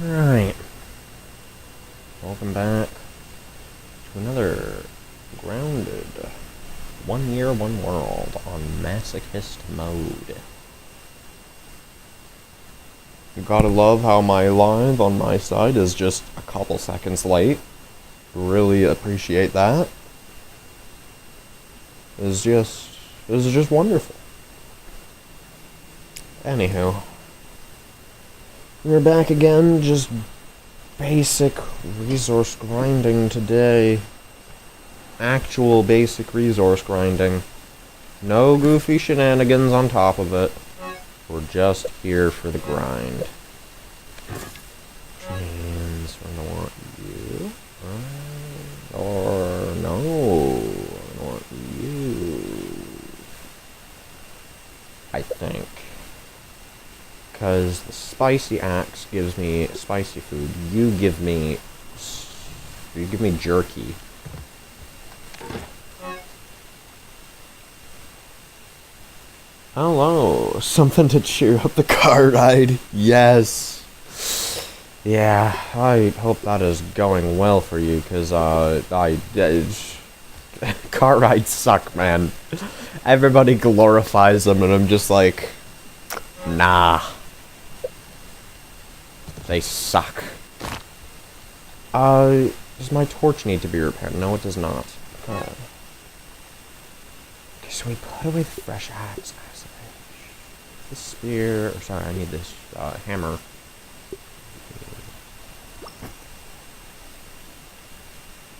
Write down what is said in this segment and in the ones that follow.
Alright. Welcome back to another grounded 1 year, 1 world on masochist mode. You gotta love how my live on my side is just a couple seconds late. Really appreciate that. It's just wonderful. Anywho. We're back again, just basic resource grinding today. Actual basic resource grinding. No goofy shenanigans on top of it. We're just here for the grind. Chains, we're gonna want you. Or no, I want you. I think. Because the spicy axe gives me spicy food. You give me jerky. Hello, something to cheer up the car ride. Yes. Yeah, I hope that is going well for you, because car rides suck, man. Everybody glorifies them, and I'm just like, nah. They suck. Does my torch need to be repaired? No, it does not. Okay, so we put away the fresh axe. The spear, or sorry, I need this, hammer.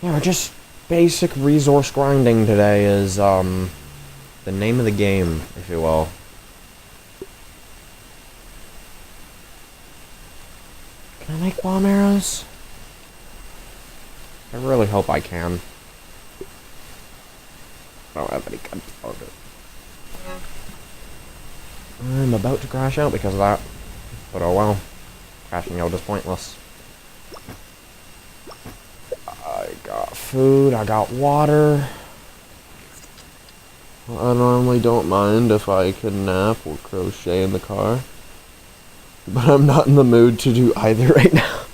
Yeah, just basic resource grinding today is, the name of the game, if you will. Can I make bomb arrows? I really hope I can. I don't have any gunpowder. I'm about to crash out because of that. But oh well. Crashing out is pointless. I got food, I got water. I normally don't mind if I can nap or crochet in the car. But I'm not in the mood to do either right now.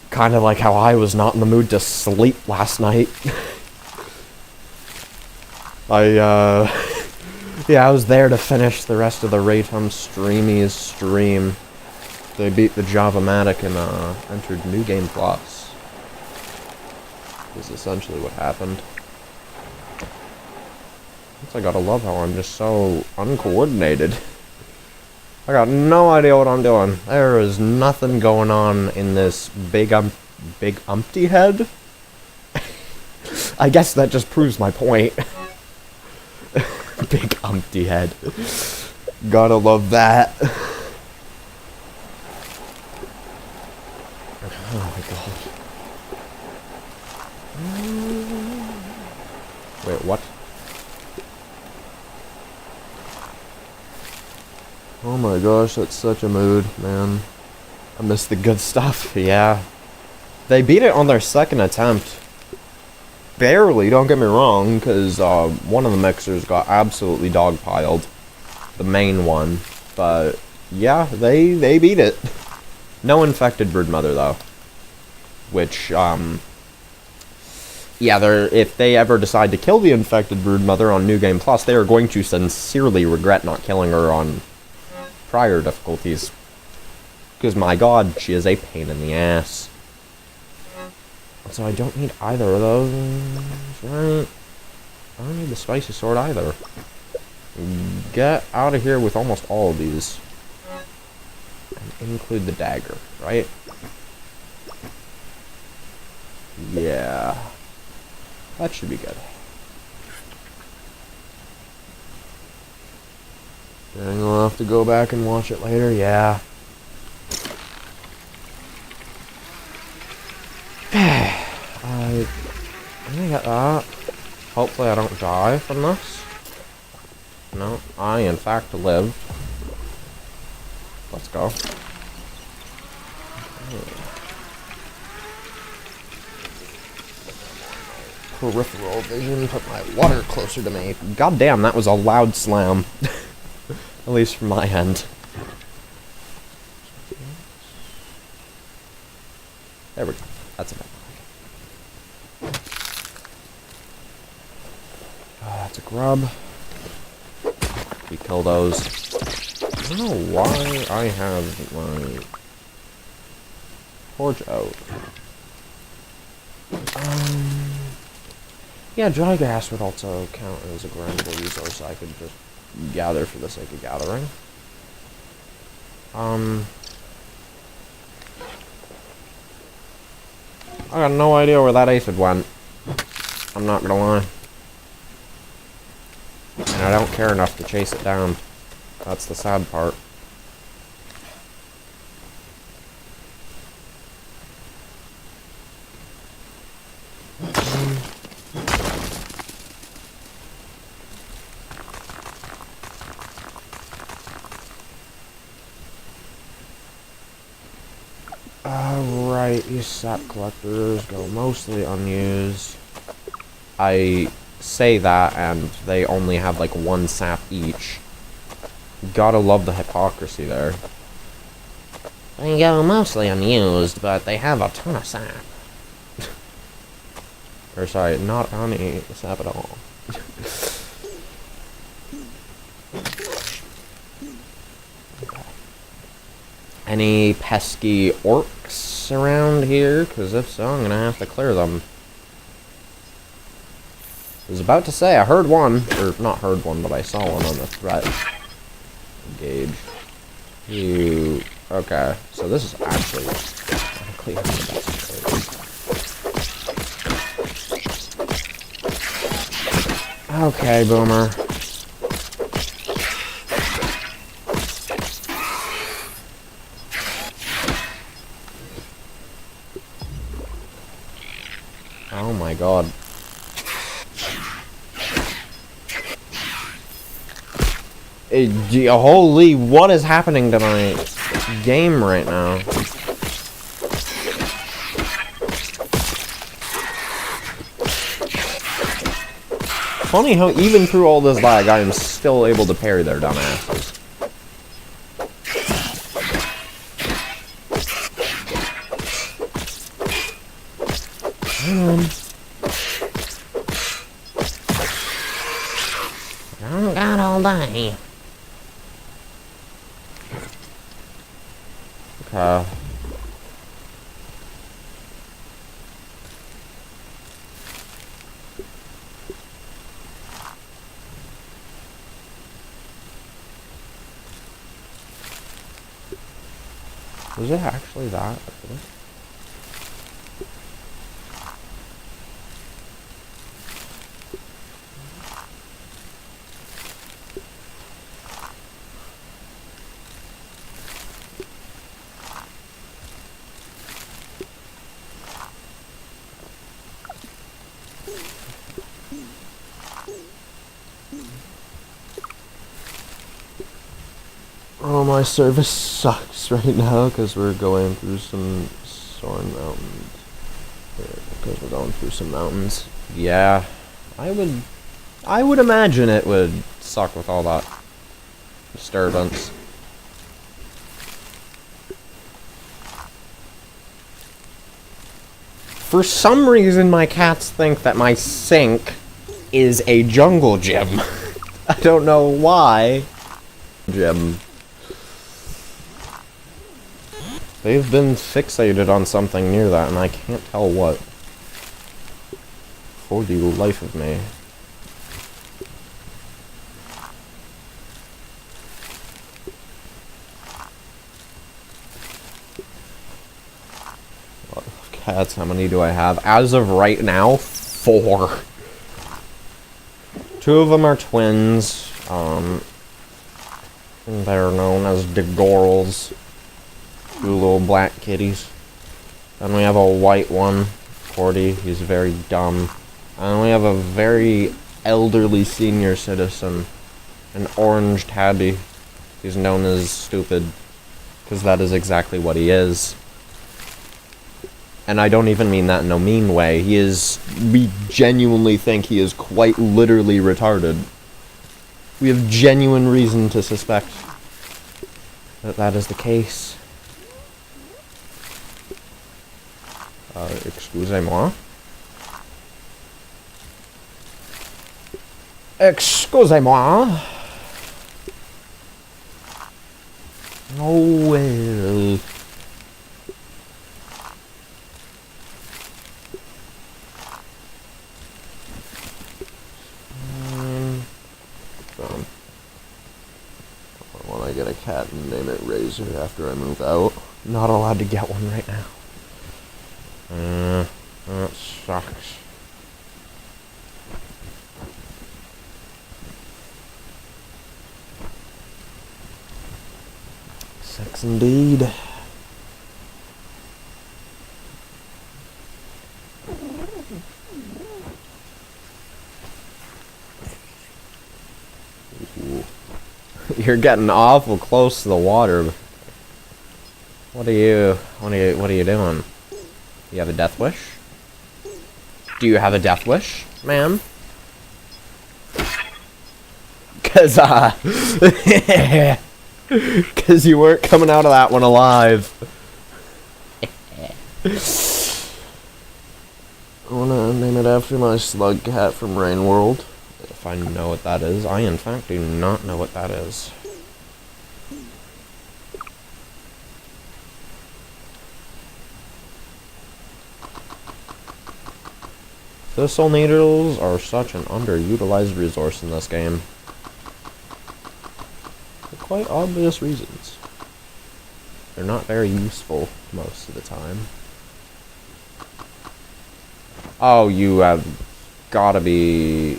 Kind of like how I was not in the mood to sleep last night. Yeah, I was there to finish the rest of the Raytum Streamies stream. They beat the Java-matic and entered New Game Plus. Is essentially what happened. I gotta love how I'm just so uncoordinated. I got no idea what I'm doing. There is nothing going on in this big umpty head. I guess that just proves my point. Big umpty head. Gotta love that. Oh my god. Wait, what? Oh my gosh, that's such a mood, man. I miss the good stuff, yeah. They beat it on their second attempt. Barely, don't get me wrong, because one of the mixers got absolutely dogpiled. The main one. But, yeah, they beat it. No infected broodmother, though. Which, yeah, if they ever decide to kill the infected broodmother on New Game Plus, they are going to sincerely regret not killing her on prior difficulties. Because, my god, she is a pain in the ass. So I don't need either of those, right? I don't need the spicy sword either. Get out of here with almost all of these. And include the dagger, right? Yeah. That should be good. Dang, I'll have to go back and watch it later, yeah. I got that. Hopefully I don't die from this. No, I in fact lived. Let's go. Peripheral vision, put my water closer to me. God damn, that was a loud slam. At least from my end. grab. We kill those. I don't know why I have my torch out. Yeah, dry gas would also count as a grindable resource I could just gather for the sake of gathering. I got no idea where that aphid went. I'm not gonna lie. And I don't care enough to chase it down. That's the sad part. Alright, these sap collectors go mostly unused. I say that, and they only have like 1 sap each. Gotta love the hypocrisy there. They go mostly unused, but they have a ton of sap. Or sorry, not any sap at all. Any pesky orcs around here? Because if so, I'm gonna have to clear them. I was about to say, I heard one, or not heard one, but I saw one on the threat gauge. Ew. Okay, so this is actually technically the best place. Okay, Boomer. Oh my god. Holy, what is happening to my game right now? Funny how even through all this lag, I am still able to parry their dumbasses. I got all day. Okay. Was it actually that? Oh, my service sucks right now because we're going through some Soaring Mountains. Because we're going through some mountains. Yeah, I would imagine it would suck with all that disturbance. For some reason, my cats think that my sink is a jungle gym. I don't know why. Gym. They've been fixated on something near that, and I can't tell what. For the life of me. Cats, how many do I have? As of right now, 4. 2 of them are twins. They're known as Degorals. 2 little black kitties. Then we have a white one, Cordy. He's very dumb. And we have a very elderly senior citizen, an orange tabby. He's known as stupid, because that is exactly what he is. And I don't even mean that in a mean way. We genuinely think he is quite literally retarded. We have genuine reason to suspect that that is the case. Excusez-moi. Excusez-moi. Oh well. When I get a cat and name it Razor after I move out. Not allowed to get one right now. That sucks. Sucks indeed. You're getting awful close to the water. What are you doing? You have a death wish? Do you have a death wish, ma'am? Cause cause you weren't coming out of that one alive. I wanna name it after my slug cat from Rain World. If I know what that is. I, in fact, do not know what that is. Thistle needles are such an underutilized resource in this game. For quite obvious reasons. They're not very useful most of the time. Oh, you have gotta be...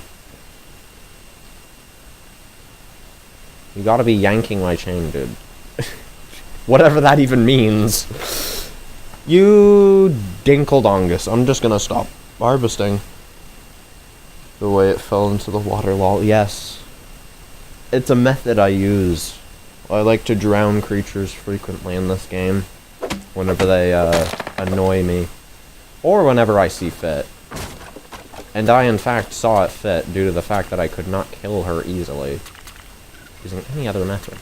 You gotta be yanking my chain, dude. Whatever that even means. You dinkeldongus. I'm just gonna stop harvesting. The way it fell into the water, lol. Yes. It's a method I use. I like to drown creatures frequently in this game. Whenever they annoy me. Or whenever I see fit. And I in fact saw it fit due to the fact that I could not kill her easily. Using any other method.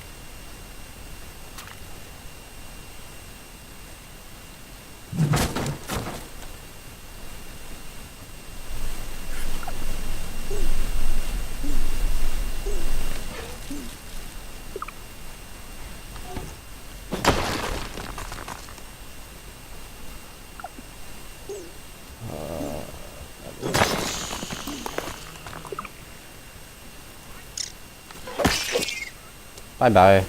Bye-bye.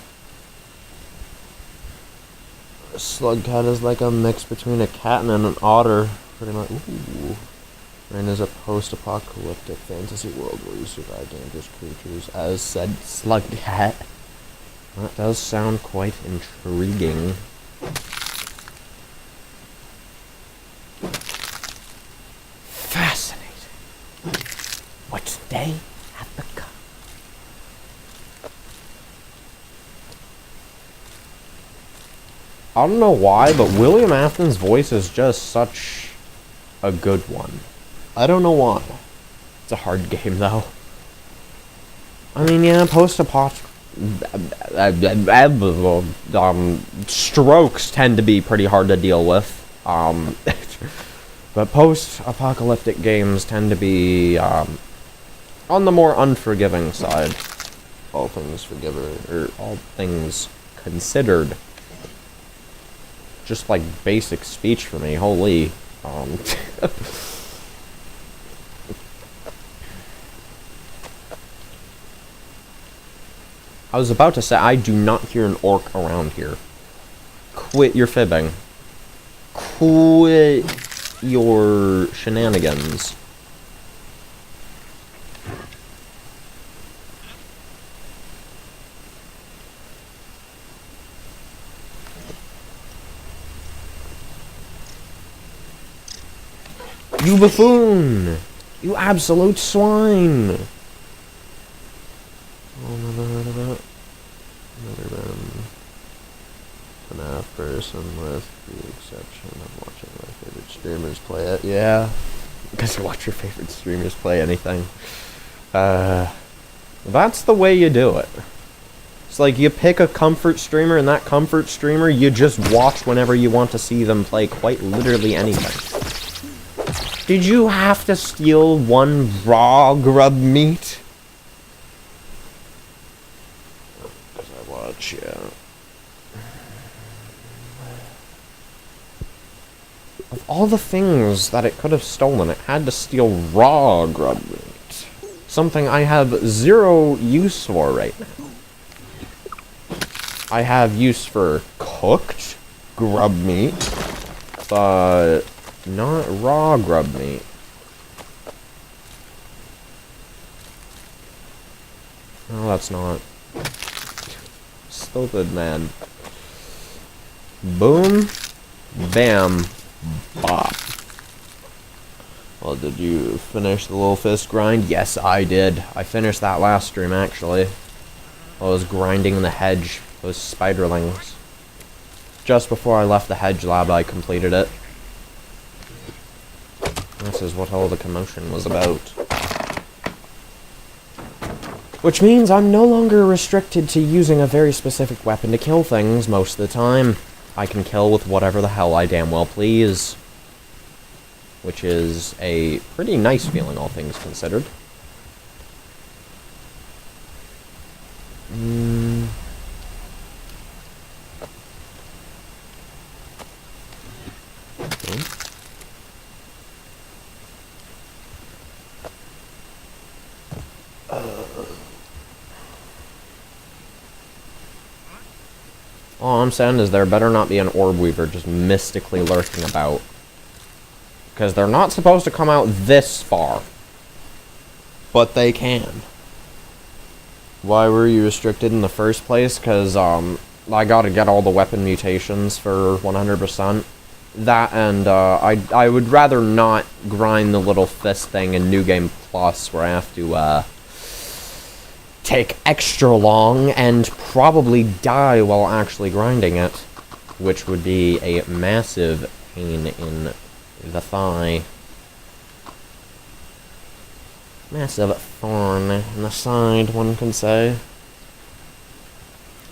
A slug cat is like a mix between a cat and an otter. Pretty much. Ooh. Rain is a post-apocalyptic fantasy world where you survive dangerous creatures as said slug cat. That does sound quite intriguing. Fascinating. What day at the cup? I don't know why, but William Afton's voice is just such a good one. I don't know why. It's a hard game, though. I mean, yeah, strokes tend to be pretty hard to deal with. But post-apocalyptic games tend to be, on the more unforgiving side. All things all things considered. Just like basic speech for me, holy. I was about to say, I do not hear an orc around here. Quit your fibbing. Quit your shenanigans. You buffoon! You absolute swine! Oh, never heard of it. Never been an FNAF person with the exception of watching my favorite streamers play it. Yeah, because you watch your favorite streamers play anything. That's the way you do it. It's like you pick a comfort streamer, and that comfort streamer you just watch whenever you want to see them play quite literally anything. Did you have to steal one raw grub meat? Gotcha. Of all the things that it could have stolen, it had to steal raw grub meat. Something I have zero use for right now. I have use for cooked grub meat, but not raw grub meat. No, that's not. Stupid, man. Boom. Bam. Bop. Well, did you finish the Lil Fist grind? Yes, I did. I finished that last stream, actually. I was grinding the hedge. Those spiderlings. Just before I left the hedge lab, I completed it. This is what all the commotion was about. Which means I'm no longer restricted to using a very specific weapon to kill things most of the time. I can kill with whatever the hell I damn well please. Which is a pretty nice feeling, all things considered. All I'm saying is there better not be an orb weaver just mystically lurking about. Because they're not supposed to come out this far. But they can. Why were you restricted in the first place? Because, I gotta get all the weapon mutations for 100%. That and, I would rather not grind the Lil Fist thing in New Game Plus, where I have to, take extra long and probably die while actually grinding it. Which would be a massive pain in the thigh. Massive thorn in the side, one can say.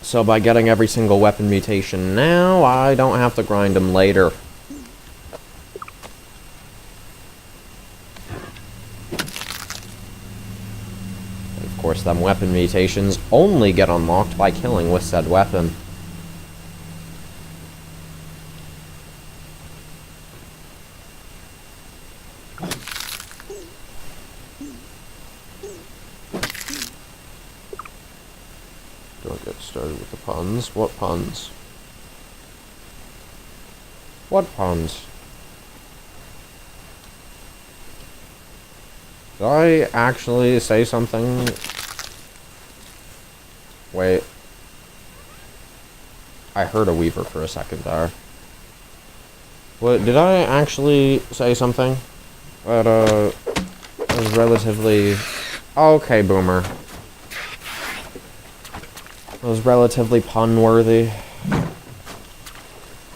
So by getting every single weapon mutation now, I don't have to grind them later. And of course, them weapon mutations only get unlocked by killing with said weapon. Don't get started with the puns. What puns? What puns? Did I actually say something? Wait. I heard a weaver for a second there. What, did I actually say something that, was relatively... Okay, boomer. Was relatively pun-worthy.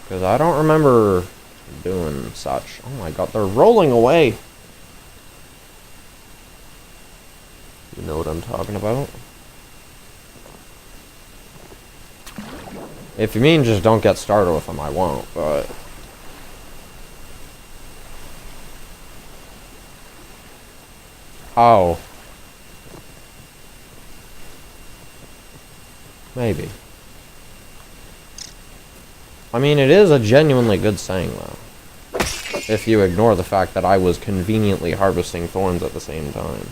Because I don't remember doing such. Oh my god, they're rolling away! You know what I'm talking about? If you mean just don't get started with them, I won't, but... Oh. Maybe. I mean, it is a genuinely good saying, though. If you ignore the fact that I was conveniently harvesting thorns at the same time.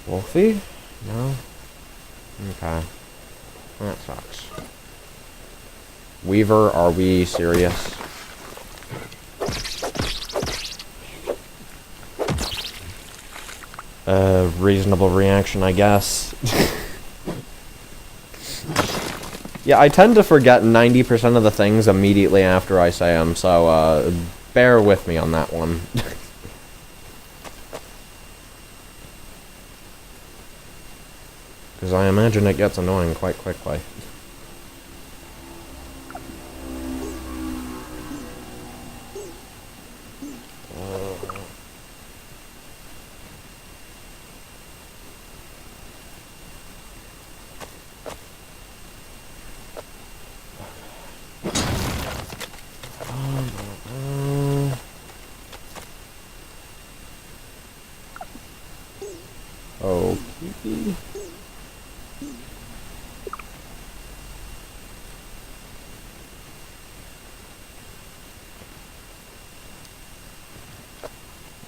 Wolfie? No? Okay. That sucks. Weaver, are we serious? Reasonable reaction, I guess. Yeah, I tend to forget 90% of the things immediately after I say them, so, bear with me on that one. Because I imagine it gets annoying quite quickly.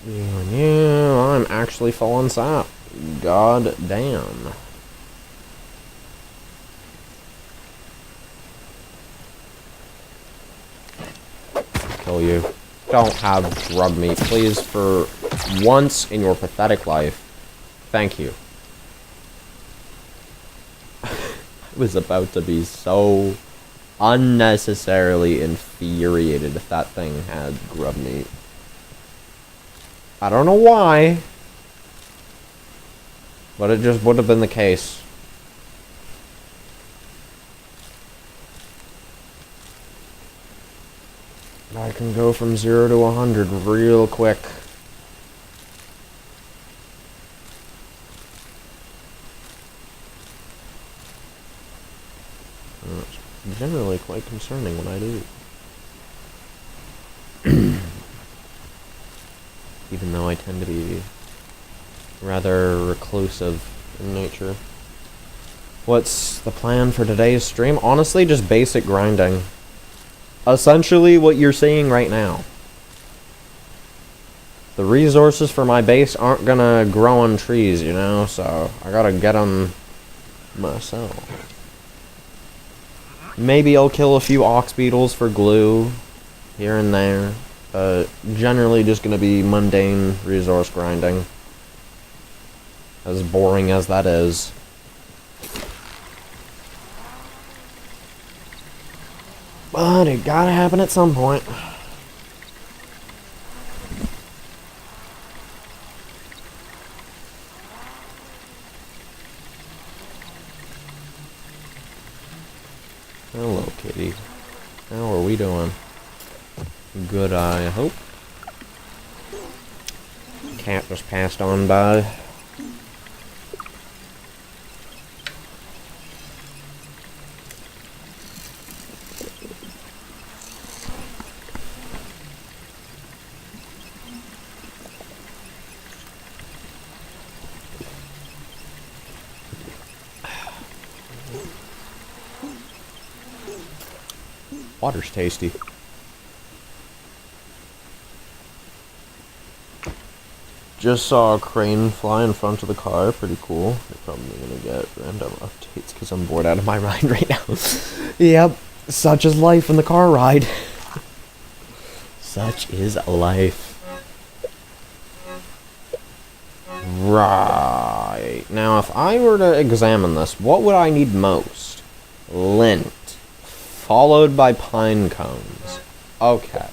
Yeah, I'm actually full on sap. God damn. Kill you. Don't have grub meat, please, for once in your pathetic life. Thank you. I was about to be so unnecessarily infuriated if that thing had grub meat. I don't know why, but it just would have been the case. I can go from 0 to 100 real quick. It's generally quite concerning when I do. Even though I tend to be rather reclusive in nature. What's the plan for today's stream? Honestly, just basic grinding. Essentially what you're seeing right now. The resources for my base aren't gonna grow on trees, you know, so I gotta get them myself. Maybe I'll kill a few ox beetles for glue here and there. Generally just gonna be mundane resource grinding. As boring as that is. But it gotta happen at some point. Hello, kitty. How are we doing? Good, I hope. Cat just passed on by. Water's tasty. Just saw a crane fly in front of the car. Pretty cool. You're probably gonna get random updates because I'm bored out of my mind right now. Yep. Such is life in the car ride. Such is life. Right. Now, if I were to examine this, what would I need most? Lint. Followed by pine cones. Okay.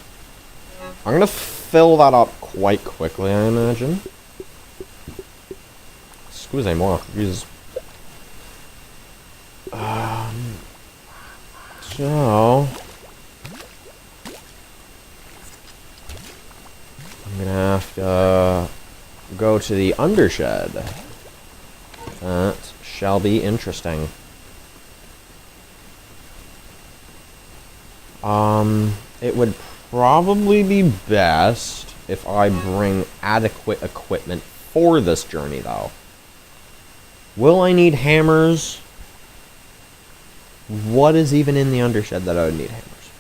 I'm gonna fill that up quite quickly, I imagine. Excusez-moi. Jesus. So... I'm gonna have to go to the undershed. That shall be interesting. It would probably be best if I bring adequate equipment for this journey, though. Will I need hammers? What is even in the undershed that I would need hammers?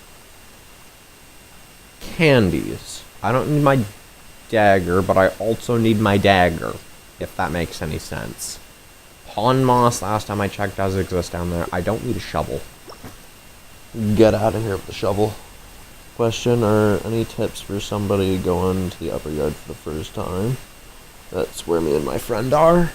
Candies. I don't need my dagger, but I also need my dagger, if that makes any sense. Pond moss, last time I checked, does exist down there. I don't need a shovel. Get out of here with the shovel. Question, or any tips for somebody going to the upper yard for the first time? That's where me and my friend are.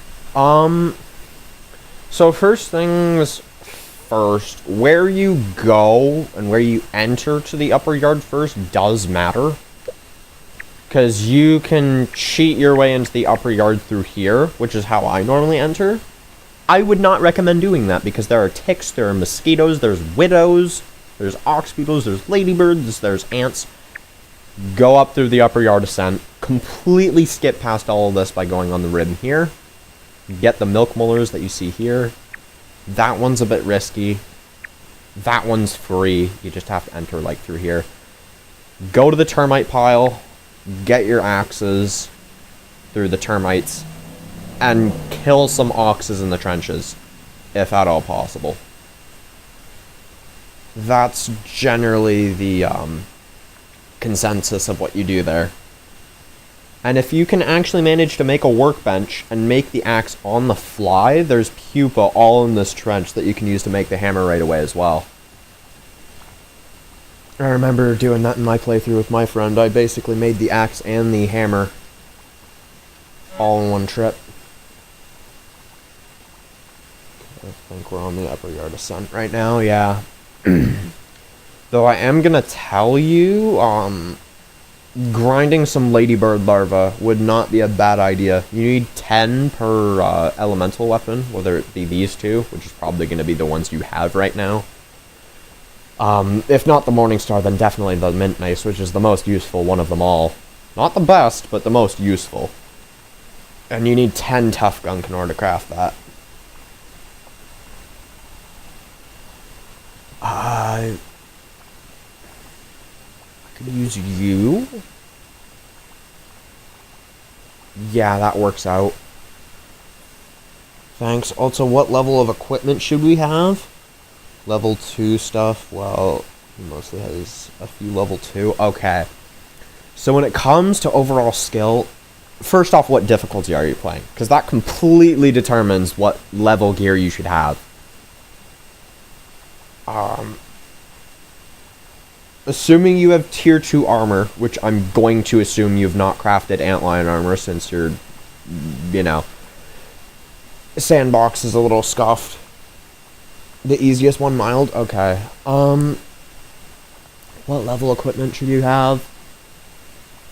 So first things first, where you go and where you enter to the upper yard first does matter. Because you can cheat your way into the upper yard through here, which is how I normally enter. I would not recommend doing that because there are ticks, there are mosquitoes, there's widows, there's ox beetles, there's ladybirds, there's ants. Go up through the upper yard ascent. Completely skip past all of this by going on the rim here. Get the milk mullers that you see here. That one's a bit risky. That one's free. You just have to enter like through here. Go to the termite pile. Get your axes through the termites. And kill some oxes in the trenches, if at all possible. That's generally the consensus of what you do there. And if you can actually manage to make a workbench and make the axe on the fly, there's pupa all in this trench that you can use to make the hammer right away as well. I remember doing that in my playthrough with my friend. I basically made the axe and the hammer all in one trip. I think we're on the upper yard ascent right now, yeah. Though I am gonna tell you, grinding some ladybird larvae would not be a bad idea. You need 10 per elemental weapon, whether it be these two, which is probably going to be the ones you have right now. If not the Morningstar, then definitely the Mint Mace, which is the most useful one of them all. Not the best, but the most useful. And you need 10 tough gunk in order to craft that. I could use you. Yeah, that works out. Thanks. Also, what level of equipment should we have? Level 2 stuff. Well, he mostly has a few level 2. Okay. So when it comes to overall skill, first off, what difficulty are you playing? Because that completely determines what level gear you should have. Assuming you have tier 2 armor, which I'm going to assume you've not crafted antlion armor since you're, you know, sandbox is a little scuffed. The easiest one, mild? Okay. What level equipment should you have?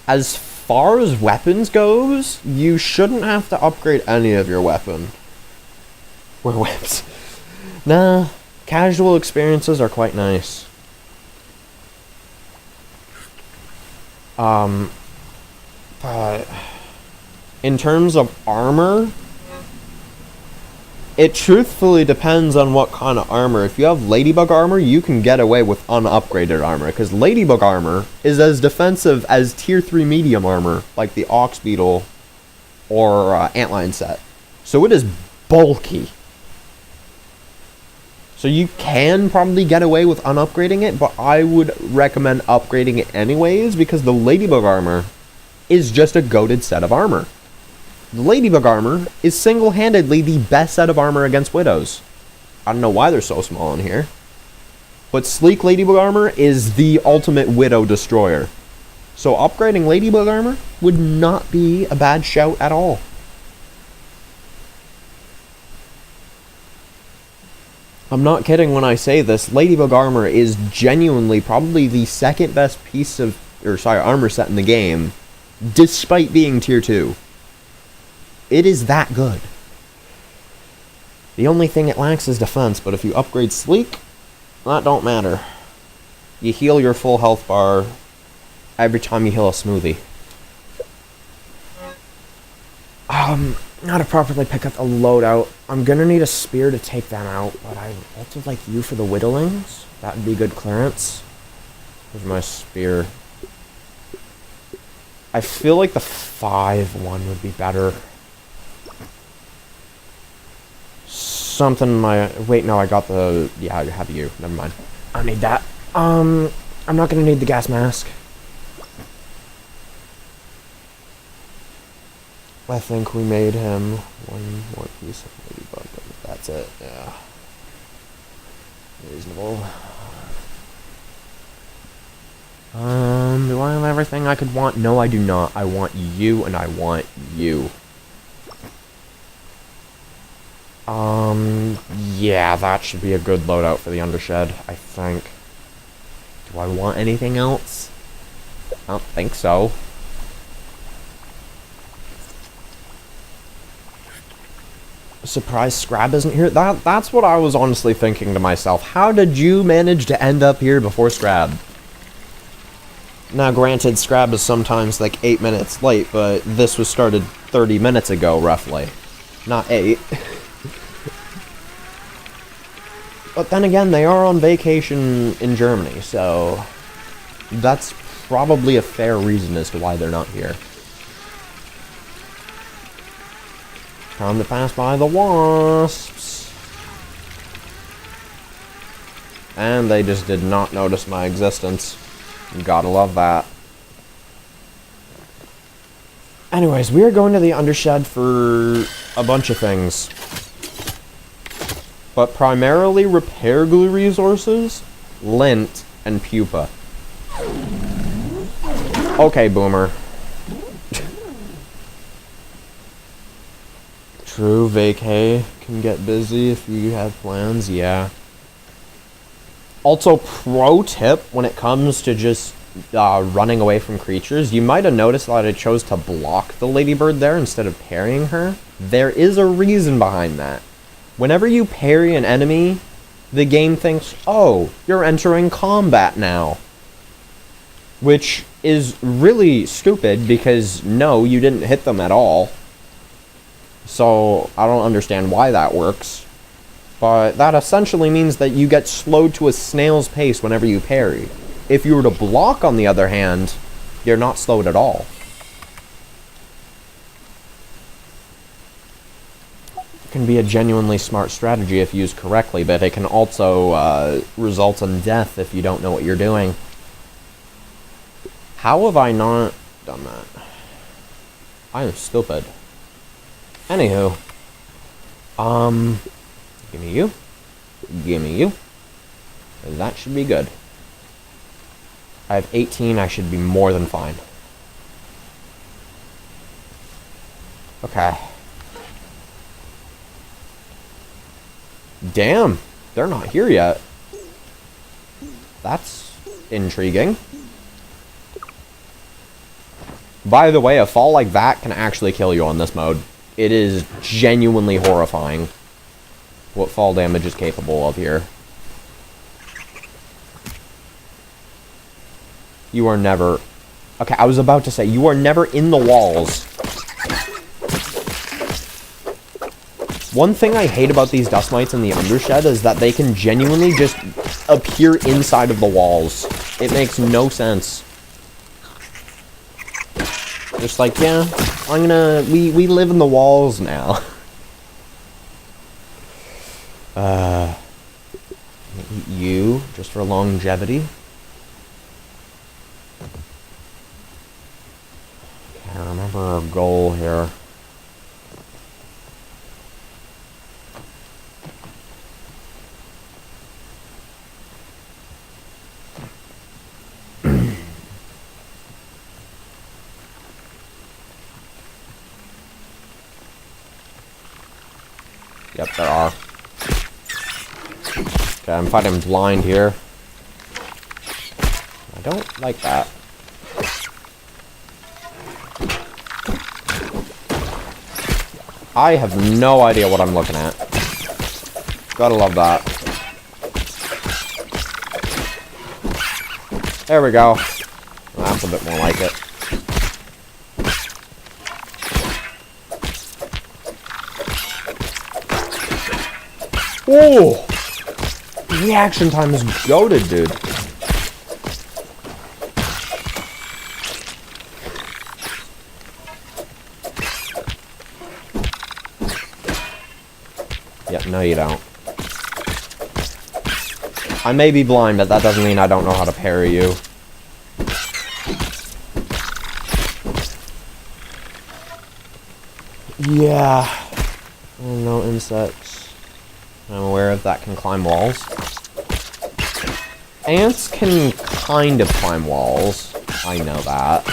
As far as weapons goes, you shouldn't have to upgrade any of your weapon. Or whips. Nah, casual experiences are quite nice. But in terms of armor, it truthfully depends on what kind of armor. If you have ladybug armor, you can get away with unupgraded armor, because ladybug armor is as defensive as tier 3 medium armor, like the ox beetle or antlion set. So it is bulky. So you can probably get away with unupgrading it, but I would recommend upgrading it anyways, because the ladybug armor is just a goated set of armor. The ladybug armor is single-handedly the best set of armor against widows. I don't know why they're so small in here. But sleek ladybug armor is the ultimate widow destroyer. So upgrading ladybug armor would not be a bad shout at all. I'm not kidding when I say this. Ladybug armor is genuinely probably the second best piece of, armor set in the game, despite being tier 2. It is that good. The only thing it lacks is defense, but if you upgrade sleek, that don't matter. You heal your full health bar every time you heal a smoothie. Now to properly pick up a loadout, I'm gonna need a spear to take them out, but I also like you for the whittlings. That would be good clearance. Here's my spear. I feel like the 5 one would be better. Something in my... Wait, no, I got the... Yeah, I have you. Never mind. I don't need that. I'm not gonna need the gas mask. I think we made him one more piece of ladybug. That's it, yeah. Reasonable. Do I have everything I could want? No, I do not. I want you, and I want you. Yeah, that should be a good loadout for the undershed, I think. Do I want anything else? I don't think so. Surprise Scrab isn't here. That's what I was honestly thinking to myself. How did you manage to end up here before Scrab? Now granted, Scrab is sometimes like 8 minutes late, but this was started 30 minutes ago, roughly. Not 8. But then again, they are on vacation in Germany, so that's probably a fair reason as to why they're not here. Time to pass by the wasps. And they just did not notice my existence. You gotta love that. Anyways, we are going to the undershed for a bunch of things. But primarily repair glue resources, lint, and pupa. Okay, boomer. True, vacay can get busy if you have plans, yeah. Also, pro tip when it comes to just running away from creatures, you might have noticed that I chose to block the ladybird there instead of parrying her. There is a reason behind that. Whenever you parry an enemy, the game thinks, oh, you're entering combat now. Which is really stupid because, no, you didn't hit them at all. So, I don't understand why that works. But that essentially means that you get slowed to a snail's pace whenever you parry. If you were to block, on the other hand, you're not slowed at all. Can be a genuinely smart strategy if used correctly, but it can also result in death if you don't know what you're doing. How have I not done that? I am stupid. Anywho. Give me you. Give me you. That should be good. I have 18, I should be more than fine. Okay. Damn, they're not here yet. That's intriguing. By the way, a fall like that can actually kill you on this mode. It is genuinely horrifying what fall damage is capable of here. You are never... Okay, I was about to say, you are never in the walls. One thing I hate about these dust mites in the undershed is that they can genuinely just appear inside of the walls. It makes no sense. Just like, yeah, we live in the walls now. Eat you, just for longevity. Can't remember our goal here. Yep, there are. Okay, I'm fighting blind here. I don't like that. I have no idea what I'm looking at. Gotta love that. There we go. That's a bit more like it. Whoa! Reaction time is goated, dude. Yep, no you don't. I may be blind, but that doesn't mean I don't know how to parry you. Yeah. Oh, no insects. I'm aware of that can climb walls. Ants can kind of climb walls. I know that.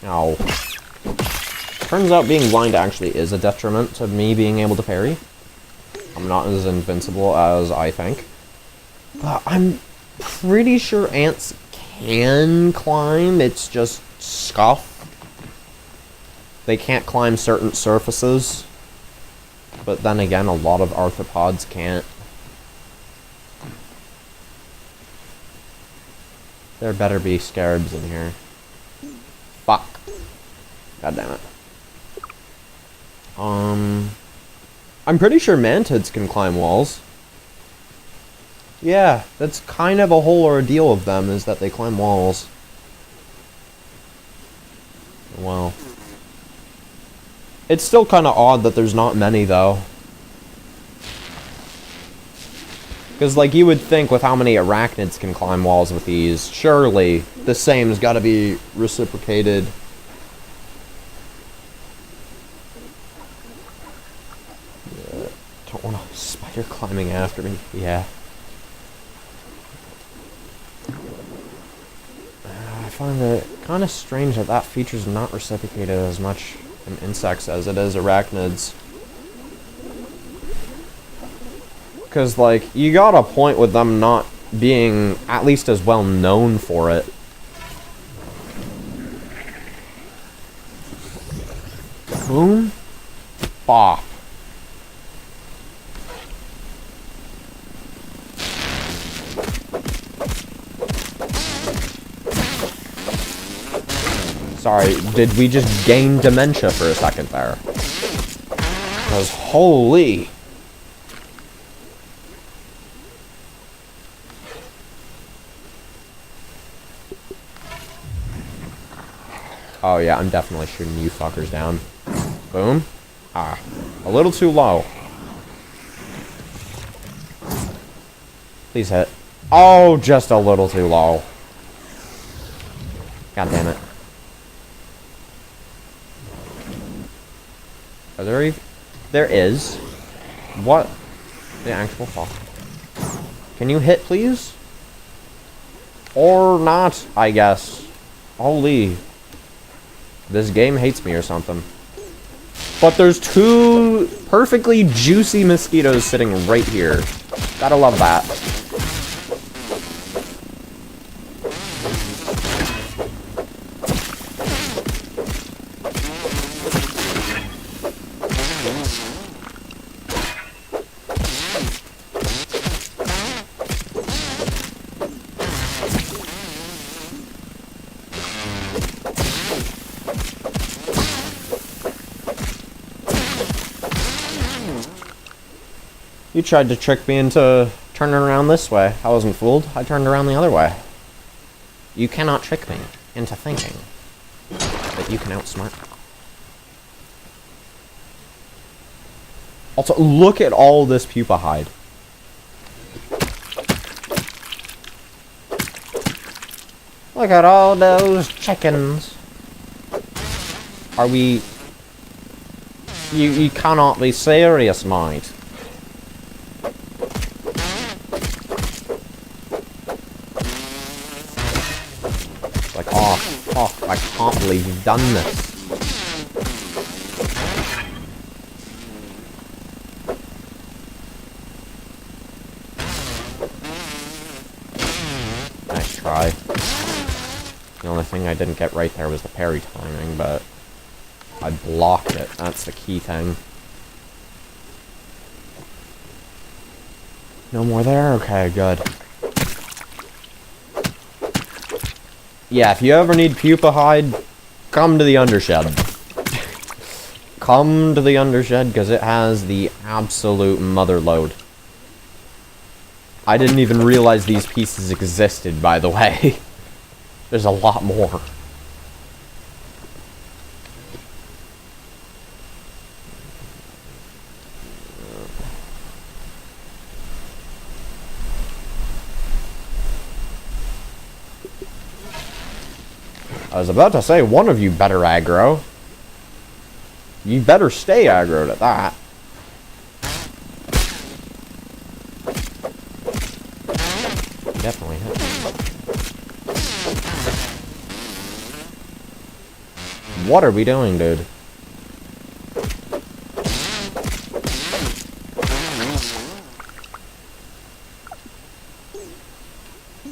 Ow. Turns out being blind actually is a detriment to me being able to parry. I'm not as invincible as I think. But I'm pretty sure ants can climb, it's just scuff. They can't climb certain surfaces. But then again, a lot of arthropods can't. There better be scarabs in here. Fuck. God damn it. I'm pretty sure mantids can climb walls. Yeah, that's kind of a whole ordeal of them, is that they climb walls. Well. It's still kind of odd that there's not many, though. Because, like, you would think with how many arachnids can climb walls with these, surely the same's got to be reciprocated. Don't want a spider climbing after me. Yeah. I find it kind of strange that that feature's not reciprocated as much in insects as it is arachnids. Because, like, you got a point with them not being at least as well known for it. Boom. Bop. Sorry, did we just gain dementia for a second there? Because holy... Oh yeah, I'm definitely shooting you fuckers down. Boom. Ah, a little too low. Please hit. Oh, just a little too low. God damn it. Are there even... There is. What the actual fuck? Can you hit, please? Or not, I guess. Holy. This game hates me or something. But there's two perfectly juicy mosquitoes sitting right here. Gotta love that. You tried to trick me into turning around this way. I wasn't fooled. I turned around the other way. You cannot trick me into thinking that you can outsmart me. Also, look at all this pupa hide. Look at all those chickens. Are we... You cannot be serious, mate. Like, oh, fuck, I can't believe you've done this. Nice try. The only thing I didn't get right there was the parry timing, but I blocked it. That's the key thing. No more there? Okay, good. Yeah, if you ever need pupa hide, come to the undershed. Come to the undershed, because it has the absolute mother load. I didn't even realize these pieces existed, by the way. There's a lot more. I was about to say, one of you better aggro. You better stay aggroed at that. Definitely hit. What are we doing, dude?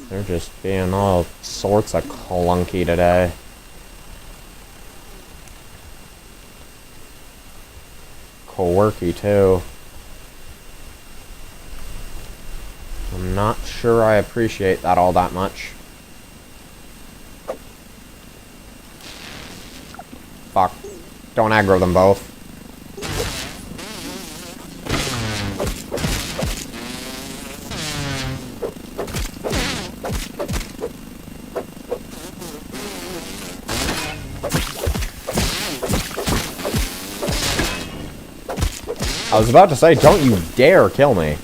They're just being all sorts of clunky today. Quirky, too. I'm not sure I appreciate that all that much. Fuck. Don't aggro them both. I was about to say, don't you dare kill me.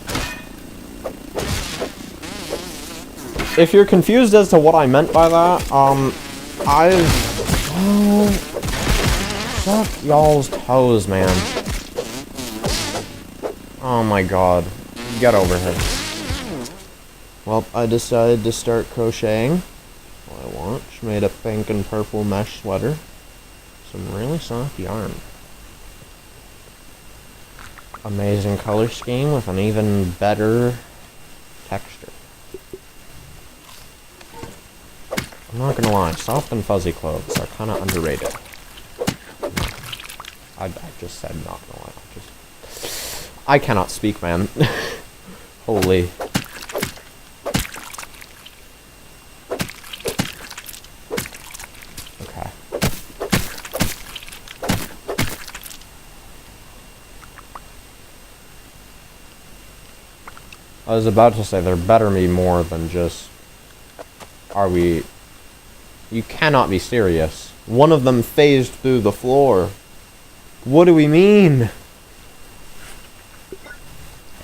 if you're confused as to what I meant by that, suck y'all's toes, man. Oh my god. Get over here. Well, I decided to start crocheting. What I want. She made a pink and purple mesh sweater. Some really soft yarn. Amazing color scheme with an even better texture. I'm not gonna lie, soft and fuzzy clothes are kinda underrated. I just said not gonna lie. I cannot speak, man. Holy. Okay. I was about to say there better be more than just... Are we... You cannot be serious. One of them phased through the floor. What do we mean?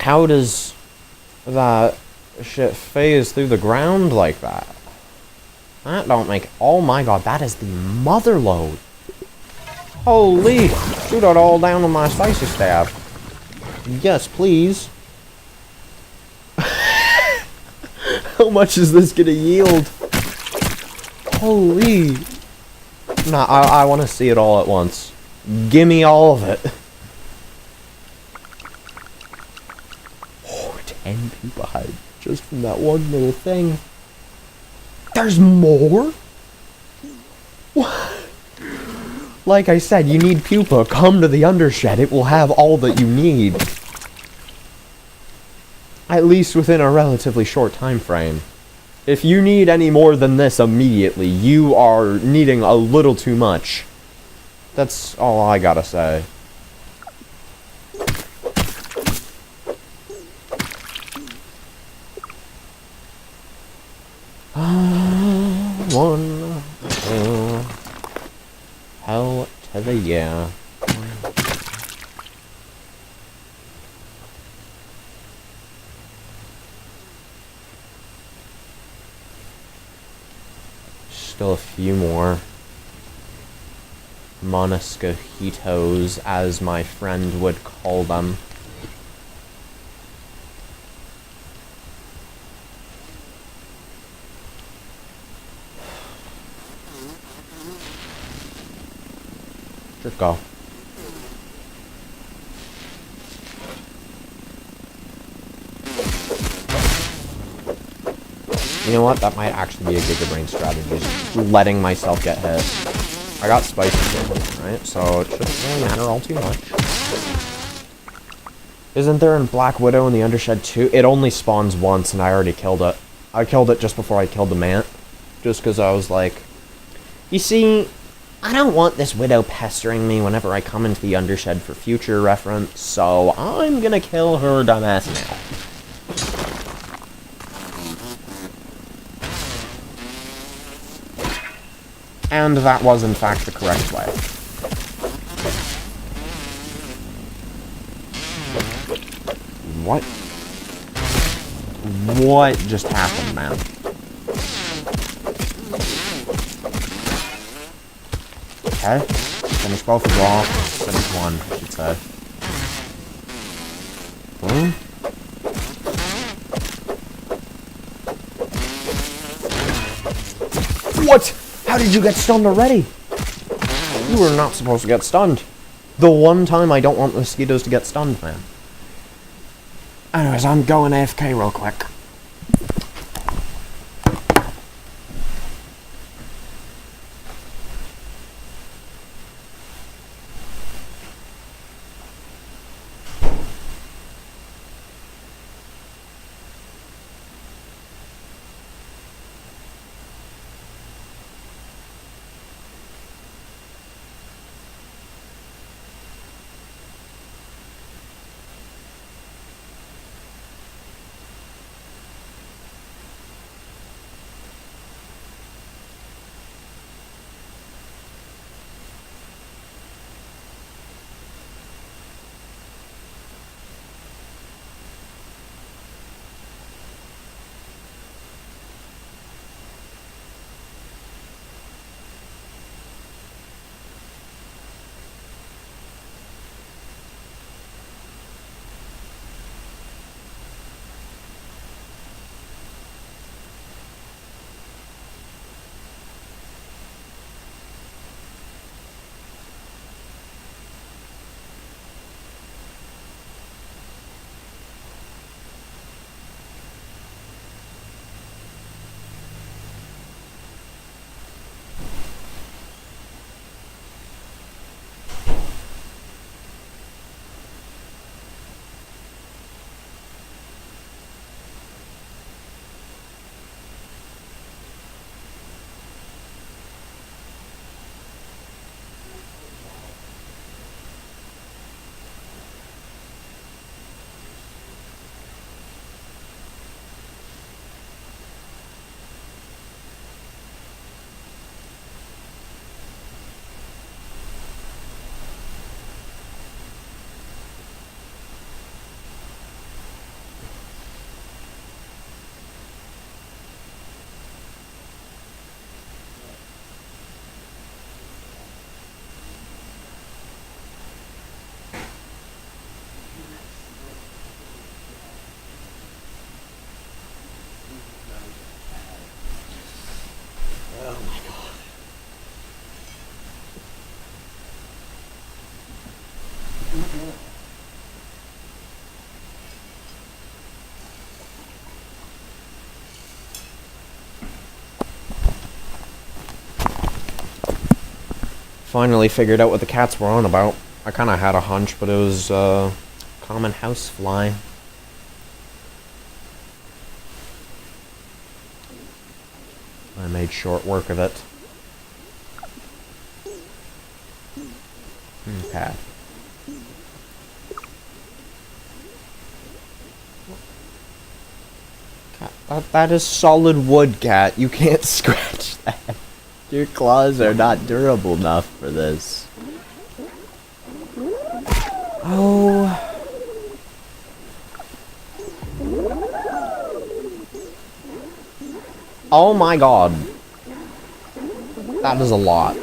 How does that shit phase through the ground like that? That don't make... Oh my god, that is the mother load. Holy! Shoot it all down with my spicy stab. Yes, please. How much is this gonna yield? Holy! Nah, I want to see it all at once. Gimme all of it. Oh, 10 pupa hides just from that one little thing. There's more? What? Like I said, you need pupa. Come to the undershed. It will have all that you need. At least within a relatively short time frame. If you need any more than this immediately, you are needing a little too much. That's all I gotta say. One, two, hell to the yeah. Still a few more monoscohitos, as my friend would call them. Just go. You know what? That might actually be a gigabrain strategy. Just letting myself get hit. I got spicy damage, right? So it shouldn't really matter all too much. Isn't there a Black Widow in the Undershed too? It only spawns once and I already killed it. I killed it just before I killed the Mant. Just because I was like... You see, I don't want this Widow pestering me whenever I come into the Undershed for future reference, so I'm gonna kill her dumbass now. And that was, in fact, the correct way. What? What just happened, man? Okay. Finish both of them off. Finish one, I should say. Boom. What? How did you get stunned already? You were not supposed to get stunned. The one time I don't want mosquitoes to get stunned, man. Anyways, I'm going AFK real quick. Oh my god. Finally figured out what the cats were on about. I kind of had a hunch, but it was common housefly. I made short work of it. Okay. Cat, that is solid wood, cat. You can't scratch that. Your claws are not durable enough for this. Oh. Oh my god. That is a lot.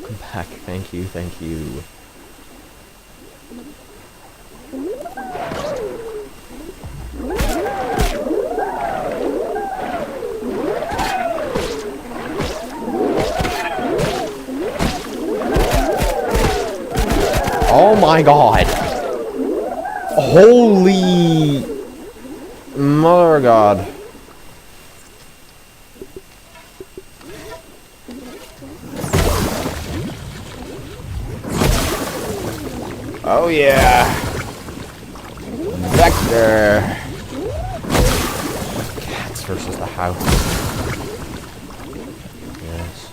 Come back. Thank you, thank you. Oh my god. Holy mother of God. Oh yeah. Vector. Cats versus the house. Yes.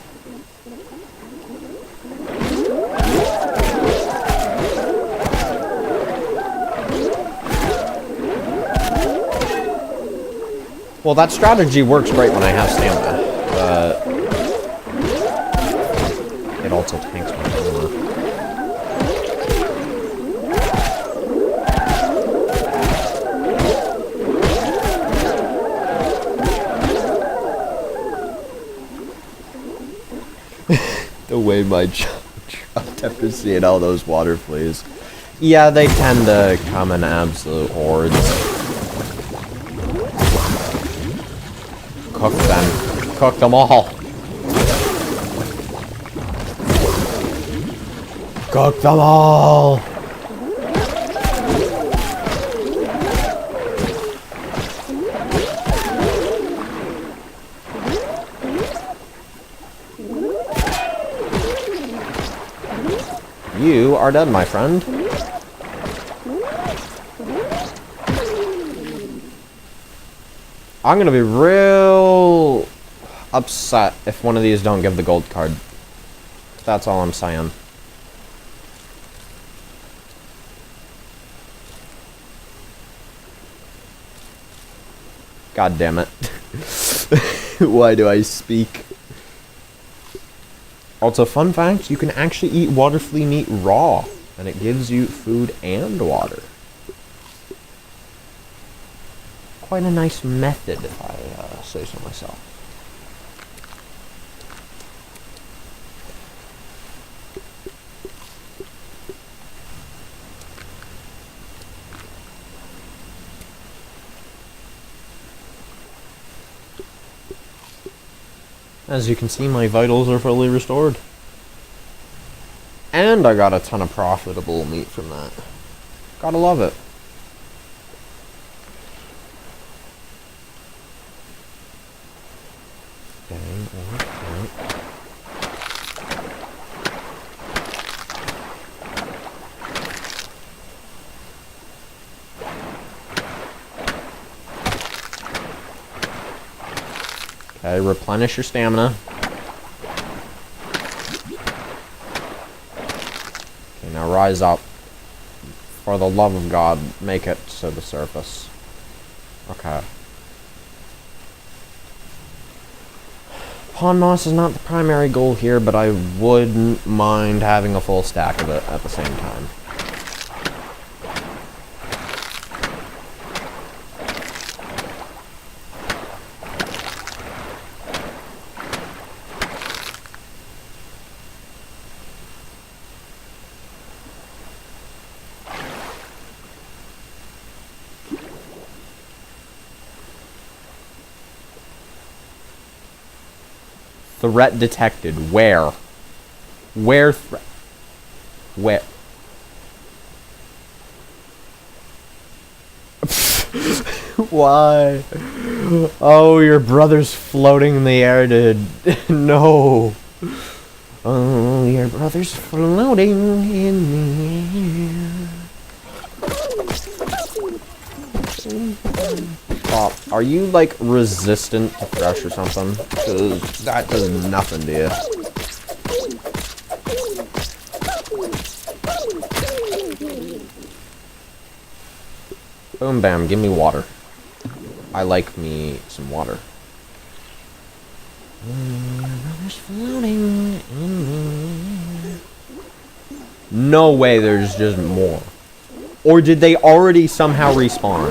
Well, that strategy works great when I have stamina, but it also tanks my stamina. The way my jaw dropped after seeing all those water fleas. Yeah, they tend to come in absolute hordes. Cook them. Cook them all. Cook them all. You are dead, my friend. I'm gonna be real upset if one of these don't give the gold card. That's all I'm saying. God damn it. Why do I speak? Also, fun fact, you can actually eat water flea meat raw, and it gives you food and water. Quite a nice method, if I say so myself. As you can see, my vitals are fully restored. And I got a ton of profitable meat from that. Gotta love it. Okay, replenish your stamina. Okay, now rise up. For the love of God, make it to the surface. Okay. Pond moss is not the primary goal here, but I wouldn't mind having a full stack of it at the same time. Threat detected. Where? Where? Where? Why? Oh, your brother's floating in the air, dude. No. Oh, your brother's floating in the air. Oh, are you, like, resistant to fresh or something? Because that does nothing to you. Boom, bam, give me water. I like me some water. No way there's just more. Or did they already somehow respawn?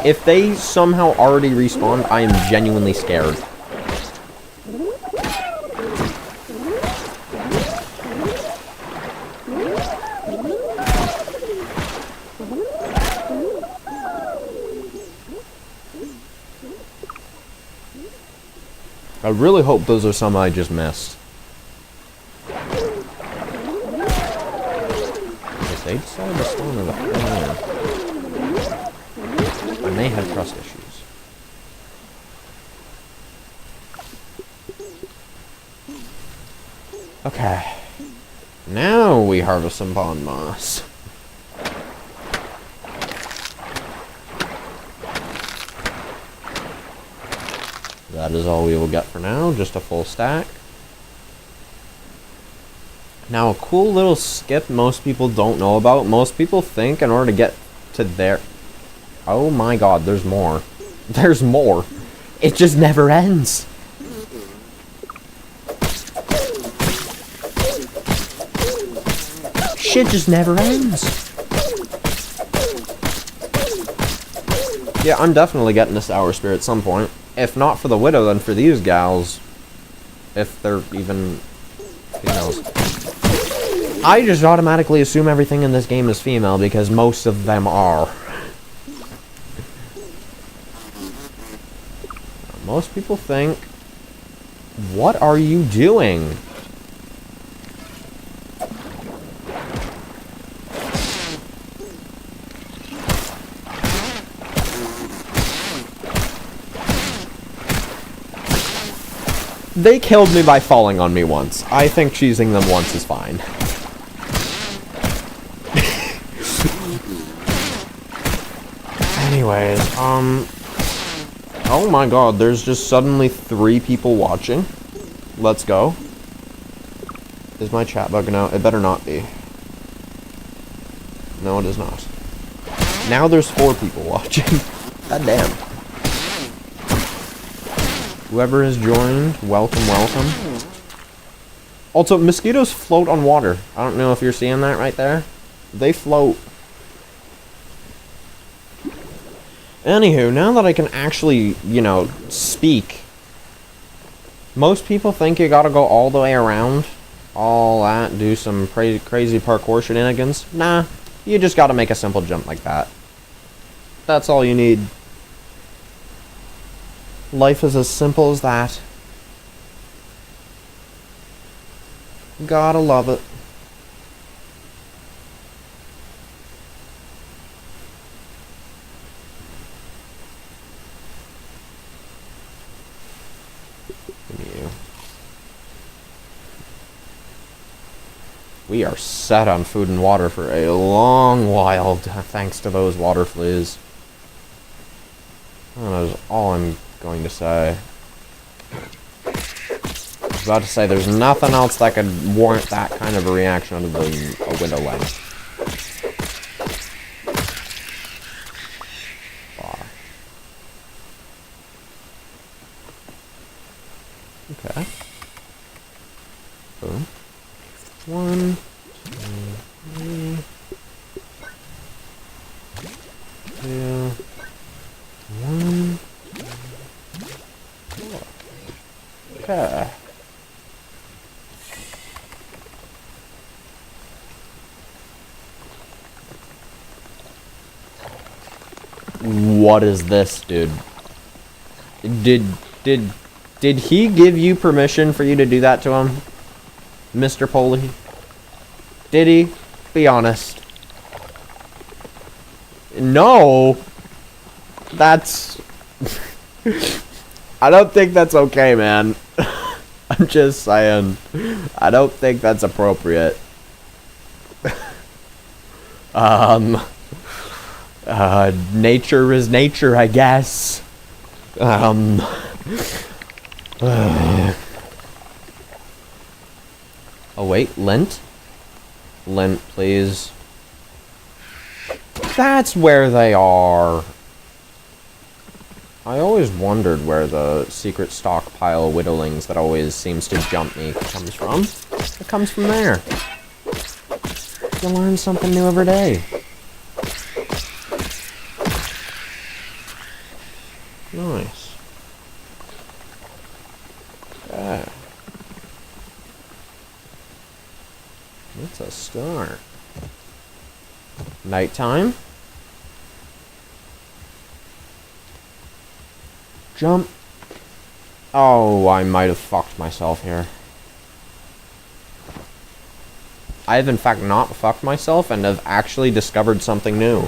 If they somehow already respawned, I am genuinely scared. I really hope those are some I just missed. Because they decided to spawn in the corner. I may have trust issues. Okay. Now we harvest some pond moss. That is all we will get for now, just a full stack. Now, a cool little skip most people don't know about. Most people think in order to get to there... Oh my god, there's more. There's more. It just never ends. Shit just never ends. Yeah, I'm definitely getting a sour spear at some point. If not for the widow, then for these gals. If they're even... Who knows? I just automatically assume everything in this game is female because most of them are. Most people think... What are you doing? They killed me by falling on me once. I think cheesing them once is fine. Anyways, oh my god, there's just suddenly 3 people watching. Let's go. Is my chat bugging out? It better not be. No, it is not. Now there's 4 people watching. God damn. Whoever has joined, welcome, welcome. Also, mosquitoes float on water. I don't know if you're seeing that right there. They float. Anywho, now that I can actually, you know, speak. Most people think you gotta go all the way around. All that, do some crazy parkour shenanigans. Nah, you just gotta make a simple jump like that. That's all you need. Life is as simple as that. Gotta love it. You. We are set on food and water for a long while, thanks to those water fleas. That is all I'm going to say. I was about to say there's nothing else that could warrant that kind of a reaction other than a window ledge. Okay. Boom. 1, 2, 3. 2. 1. Okay. What is this, dude? Did he give you permission for you to do that to him? Mr. Polly? Did he? Be honest. No! That's... I don't think that's okay, man. I'm just saying. I don't think that's appropriate. Nature is nature, I guess. Oh wait, lint? Lint, please. That's where they are. I always wondered where the secret stockpile of whittlings that always seems to jump me comes from. It comes from there. You learn something new every day. Nice. Yeah. That's a start. Nighttime. Jump. Oh, I might have fucked myself here. I have in fact not fucked myself and have actually discovered something new.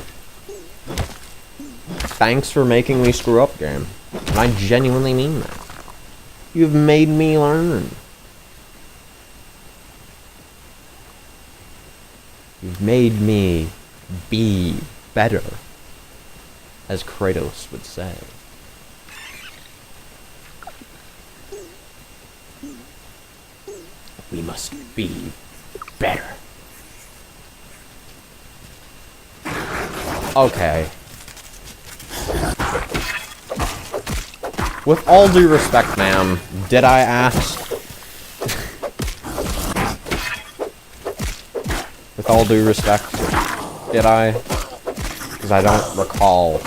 Thanks for making me screw up, game. And I genuinely mean that. You've made me learn. You've made me be better, as Kratos would say. We must be better. Okay. With all due respect, ma'am, did I ask? With all due respect, did I? Because I don't recall.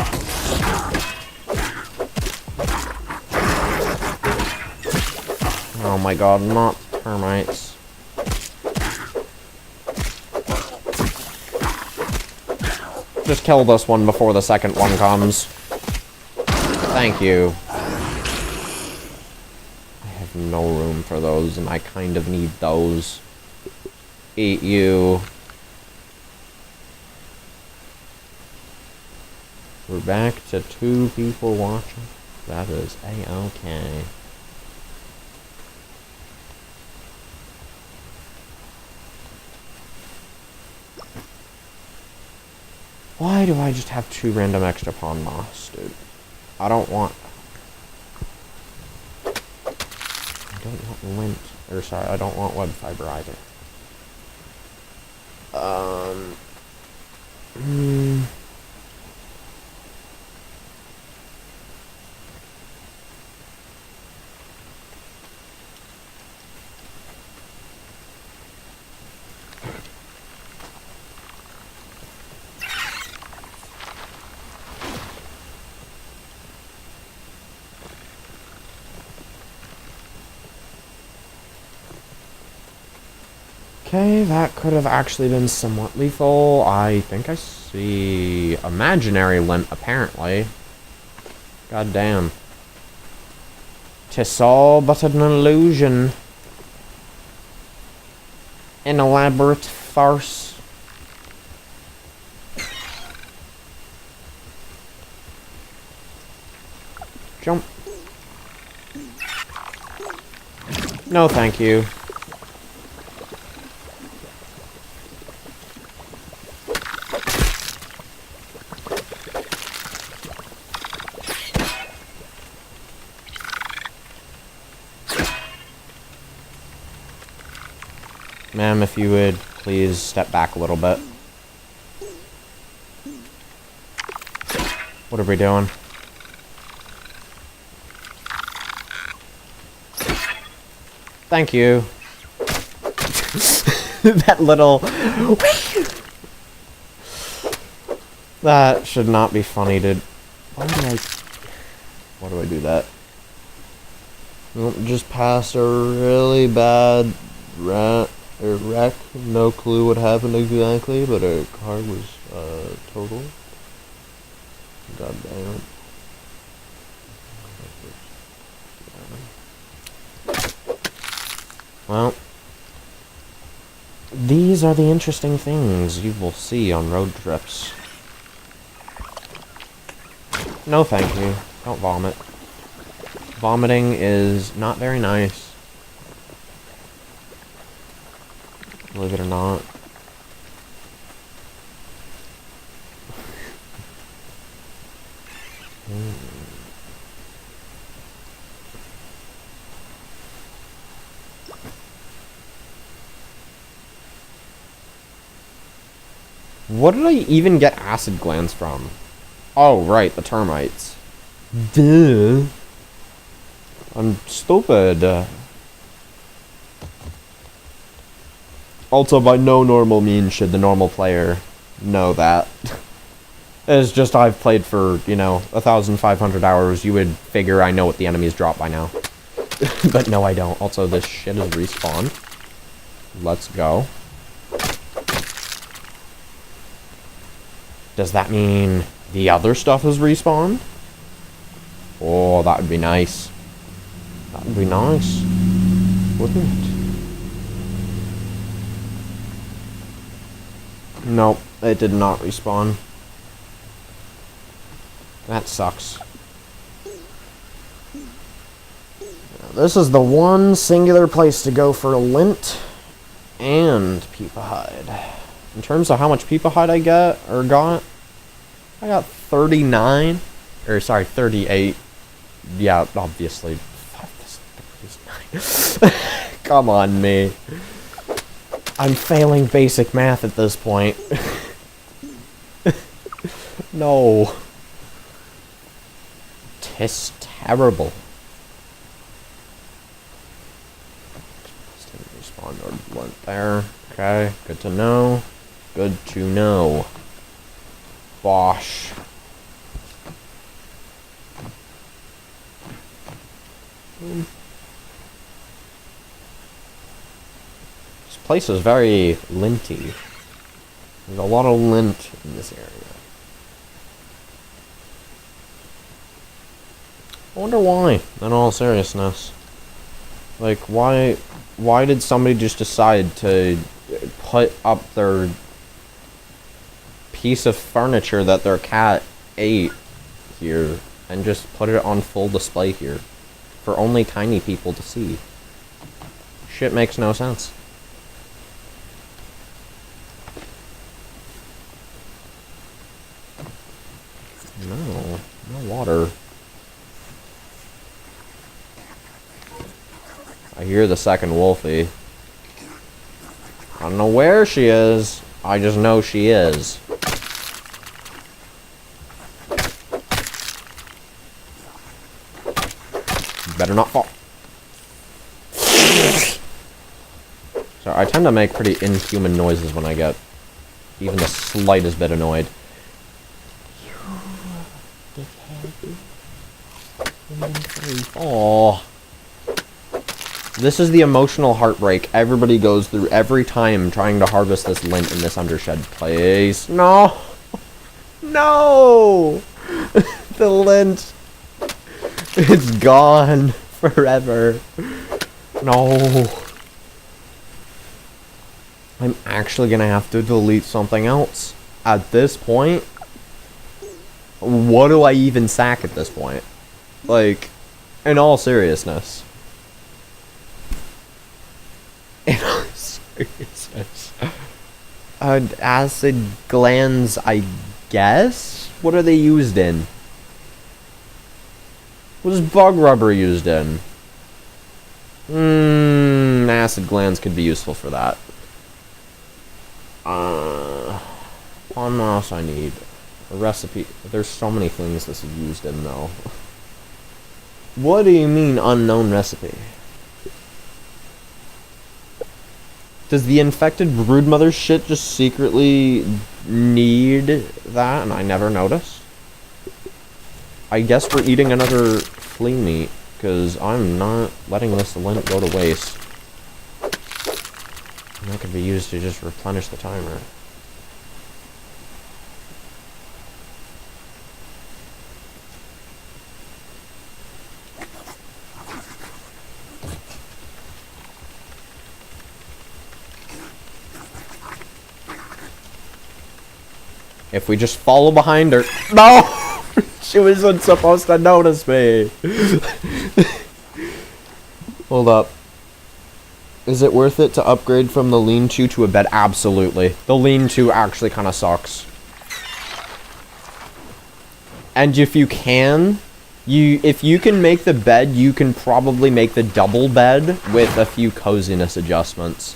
Oh my god, not termites. Just kill this one before the second one comes. Thank you. I have no room for those, and I kind of need those. Eat you. We're back to 2 people watching. That is A-okay. Why do I just have 2 random extra pond moss, dude? I don't want... I don't want lint. Or sorry, I don't want web fiber either. Okay, that could have actually been somewhat lethal. I think I see imaginary lint, apparently. God damn. 'Tis all but an illusion. An elaborate farce. Jump. No, thank you. Ma'am, if you would please step back a little bit. What are we doing? Thank you. That little... That should not be funny, dude. Why do I do that? Nope, just passed a really bad wreck. No clue what happened exactly, but our car was total. God damn. Well, these are the interesting things you will see on road trips. No thank you. Don't vomit. Vomiting is not very nice. Believe it or not. What did I even get acid glands from? Oh, right, the termites. Duh. I'm stupid. Also, by no normal means should the normal player know that. It's just I've played for, 1,500 hours. You would figure I know what the enemies drop by now. But no, I don't. Also, this shit is respawned. Let's go. Does that mean the other stuff is respawned? Oh, that would be nice. That would be nice. Wouldn't it? Nope, it did not respawn. That sucks. This is the one singular place to go for lint and peepa hide. In terms of how much peepa hide I got, I got 39, or sorry, 38. Yeah, obviously. Fuck, this is nice. Come on, me. I'm failing basic math at this point. No. Tis terrible. Respawn or blunt there. Okay, good to know. Good to know. Bosh. This place is very linty. There's a lot of lint in this area. I wonder why, in all seriousness. Like, why did somebody just decide to put up their piece of furniture that their cat ate here and just put it on full display here for only tiny people to see? Shit makes no sense. No water. I hear the second Wolfie. I don't know where she is. I just know she is. Better not fall. So I tend to make pretty inhuman noises when I get even the slightest bit annoyed. Oh. This is the emotional heartbreak everybody goes through every time trying to harvest this lint in this undershed place. No! No! The lint. It's gone forever. No. I'm actually gonna have to delete something else. At this point, what do I even sack at this point? Like, in all seriousness. In all seriousness. Acid glands, I guess? What are they used in? What is bug rubber used in? Acid glands could be useful for that. What else I need? A recipe. There's so many things this is used in, though. What do you mean, unknown recipe? Does the infected broodmother shit just secretly need that, and I never noticed? I guess we're eating another flea meat, because I'm not letting this lint go to waste. And that could be used to just replenish the timer. If we just follow behind her... No! She wasn't supposed to notice me! Hold up. Is it worth it to upgrade from the lean-to to a bed? Absolutely. The lean-to actually kind of sucks. And if you can... If you can make the bed, you can probably make the double bed with a few coziness adjustments.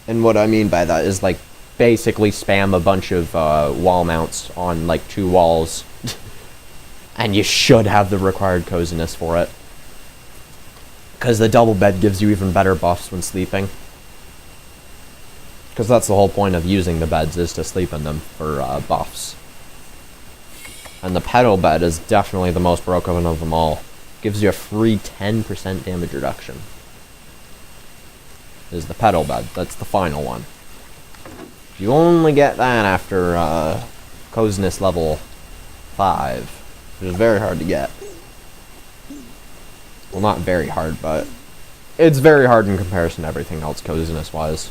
And what I mean by that is, like, basically spam a bunch of wall mounts on, like, 2 walls. And you should have the required coziness for it. Because the double bed gives you even better buffs when sleeping. Because that's the whole point of using the beds, is to sleep in them for buffs. And the pedal bed is definitely the most broken of them all. Gives you a free 10% damage reduction. Is the pedal bed. That's the final one. You only get that after coziness level 5. Which is very hard to get. Well, not very hard, but it's very hard in comparison to everything else coziness-wise.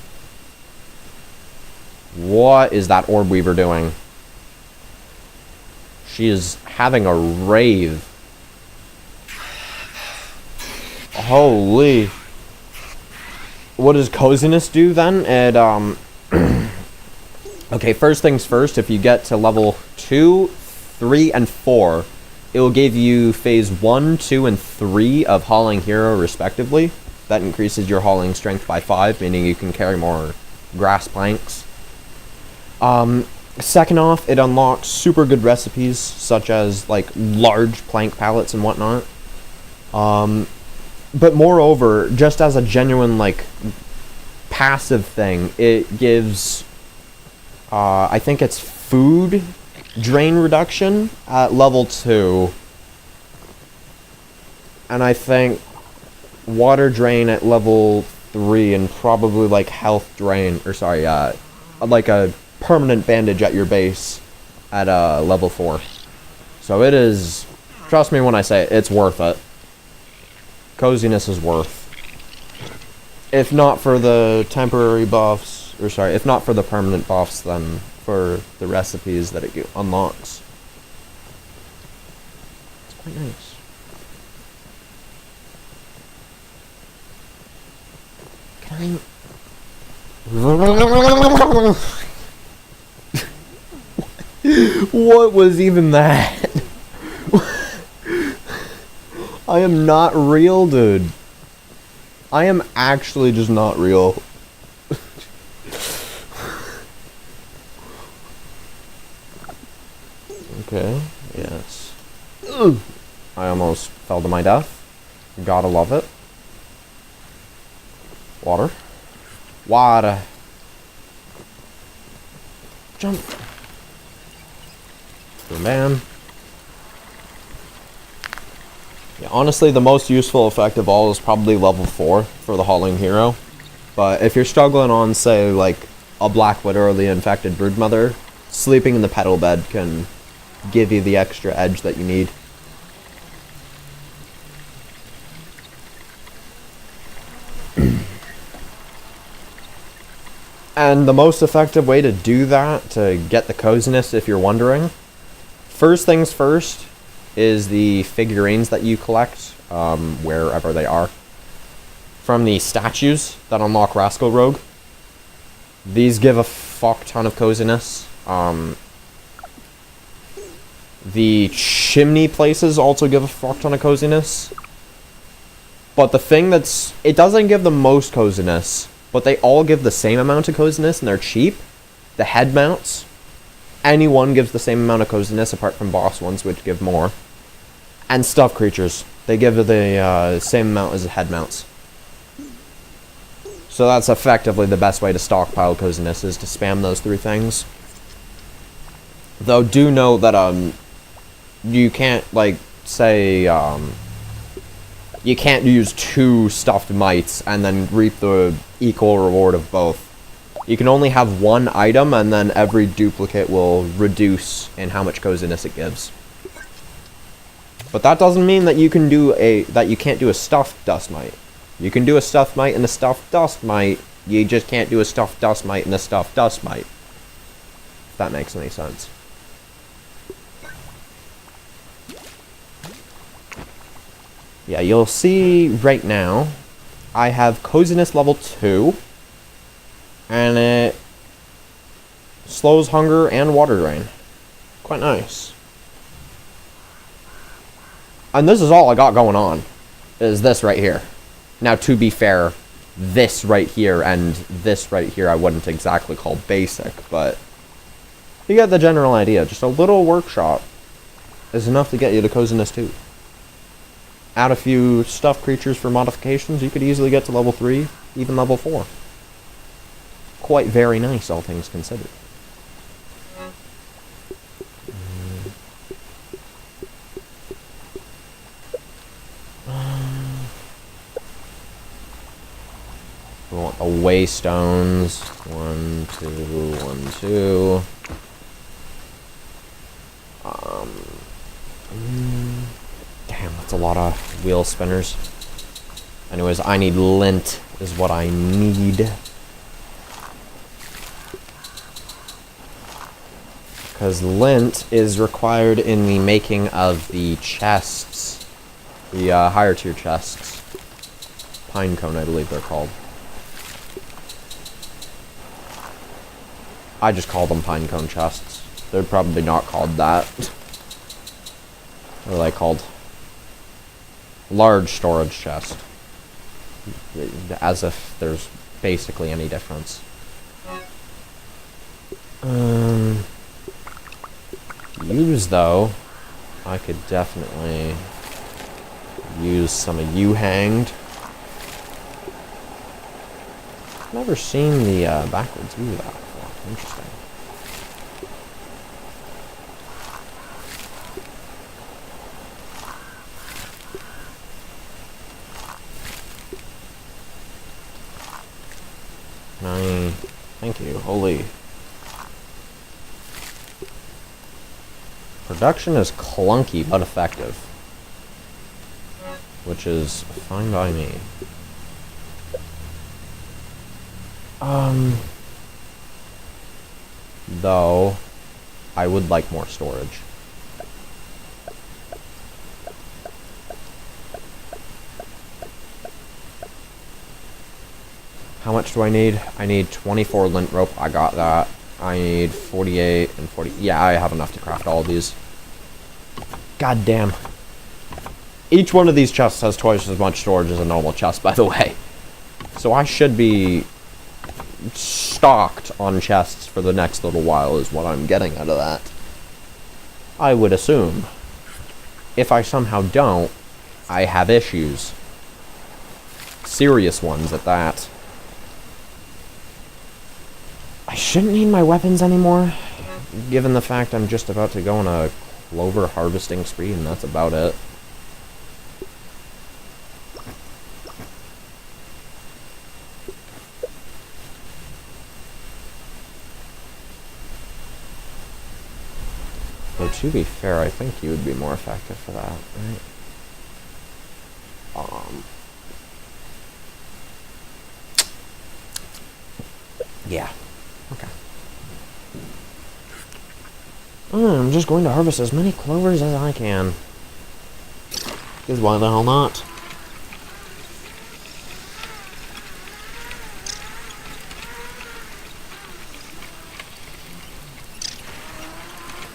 What is that orb weaver doing? She is having a rave. Holy. What does coziness do then? It, okay, first things first, if you get to level 2, 3, and 4, it will give you phase 1, 2, and 3 of Hauling Hero, respectively. That increases your hauling strength by 5, meaning you can carry more grass planks. Second off, it unlocks super good recipes, such as, like, large plank pallets and whatnot. But moreover, just as a genuine, like, passive thing, it gives, I think it's food drain reduction at level 2. And I think water drain at level 3, and probably, like, health drain, or sorry, like a permanent bandage at your base at level 4. So it is, trust me when I say it, it's worth it. Coziness is worth. If not for the temporary buffs, or sorry, if not for the permanent buffs, then for the recipes that it unlocks. It's quite nice. Can I... What was even that? I am not real, dude. I am actually just not real. Okay, yes. I almost fell to my death. Gotta love it. Water. Water. Jump. Good man. Yeah, honestly, the most useful effect of all is probably level 4 for the Hauling Hero. But if you're struggling on, say, like, a Black Widow or the Infected Broodmother, sleeping in the pedal bed can give you the extra edge that you need. And the most effective way to do that, to get the coziness if you're wondering, first things first is the figurines that you collect, wherever they are, from the statues that unlock Rascal Rogue. These give a fuck ton of coziness. The chimney places also give a fuck ton of coziness. But the thing that's... it doesn't give the most coziness, but they all give the same amount of coziness, and they're cheap. The head mounts. Any one gives the same amount of coziness, apart from boss ones, which give more. And stuffed creatures. They give the same amount as the head mounts. So that's effectively the best way to stockpile coziness, is to spam those 3 things. Though do know that you can't, like, say, you can't use 2 stuffed mites and then reap the equal reward of both. You can only have 1 item, and then every duplicate will reduce in how much coziness it gives. But that doesn't mean that you can do that you can't do a stuffed dust mite. You can do a stuffed mite and a stuffed dust mite. You just can't do a stuffed dust mite and a stuffed dust mite. If that makes any sense. Yeah, you'll see right now, I have coziness level 2, and it slows hunger and water drain. Quite nice. And this is all I got going on, is this right here. Now, to be fair, this right here and this right here I wouldn't exactly call basic, but you get the general idea. Just a little workshop is enough to get you to coziness 2. Add a few stuffed creatures for modifications, you could easily get to level 3, even level 4. Quite very nice, all things considered. We want the waystones. 1, 2, 1, 2. Damn, that's a lot of wheel spinners. Anyways, I need lint is what I need. Because lint is required in the making of the chests. The higher tier chests. Pinecone, I believe they're called. I just call them pinecone chests. They're probably not called that. What are they called? Large storage chest. As if there's basically any difference. Use though, I could definitely use some of you hanged. Never seen the backwards view of that before. Interesting. Thank you. Holy. Production is clunky but effective, which is fine by me. Though, I would like more storage. How much do I need? I need 24 lint rope. I got that. I need 48 and 40. Yeah, I have enough to craft all of these. God damn. Each one of these chests has twice as much storage as a normal chest, by the way. So I should be stocked on chests for the next little while is what I'm getting out of that. I would assume. If I somehow don't, I have issues. Serious ones at that. I shouldn't need my weapons anymore, given the fact I'm just about to go on a clover harvesting spree, and that's about it. Though to be fair, I think you would be more effective for that, right? Yeah. Okay. I'm just going to harvest as many clovers as I can. Because why the hell not?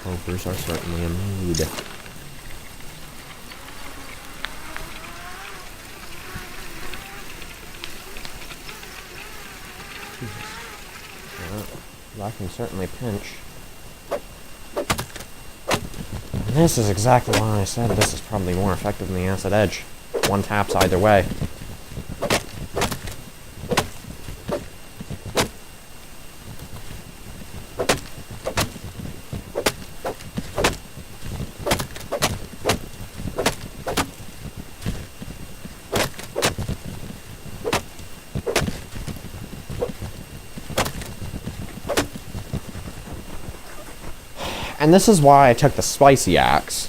Clovers are certainly a need. I can certainly pinch. And this is exactly why I said this is probably more effective than the acid edge. One taps either way. And this is why I took the spicy axe.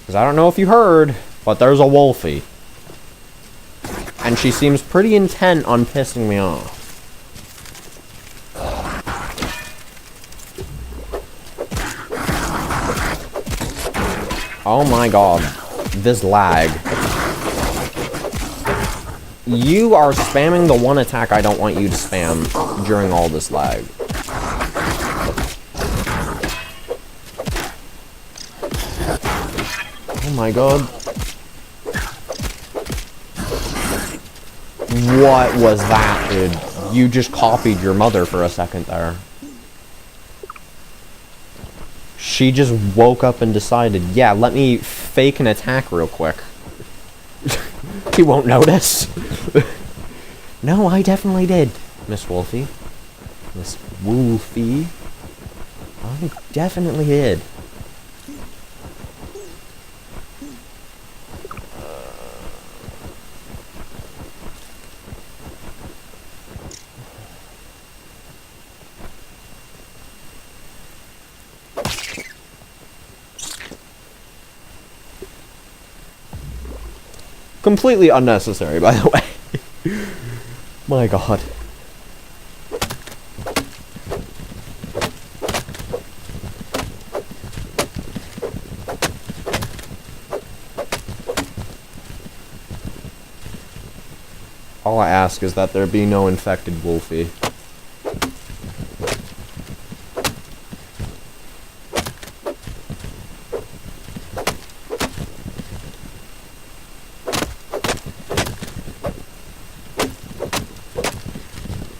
Because I don't know if you heard, but there's a wolfie. And she seems pretty intent on pissing me off. Oh my god. This lag. You are spamming the one attack I don't want you to spam during all this lag. Oh my god. What was that, dude? You just copied your mother for a second there. She just woke up and decided, yeah, let me fake an attack real quick. He won't notice. No, I definitely did, Miss Wolfie. Miss Wolfie. I definitely did. Completely unnecessary, by the way. My god. All I ask is that there be no infected Wolfie.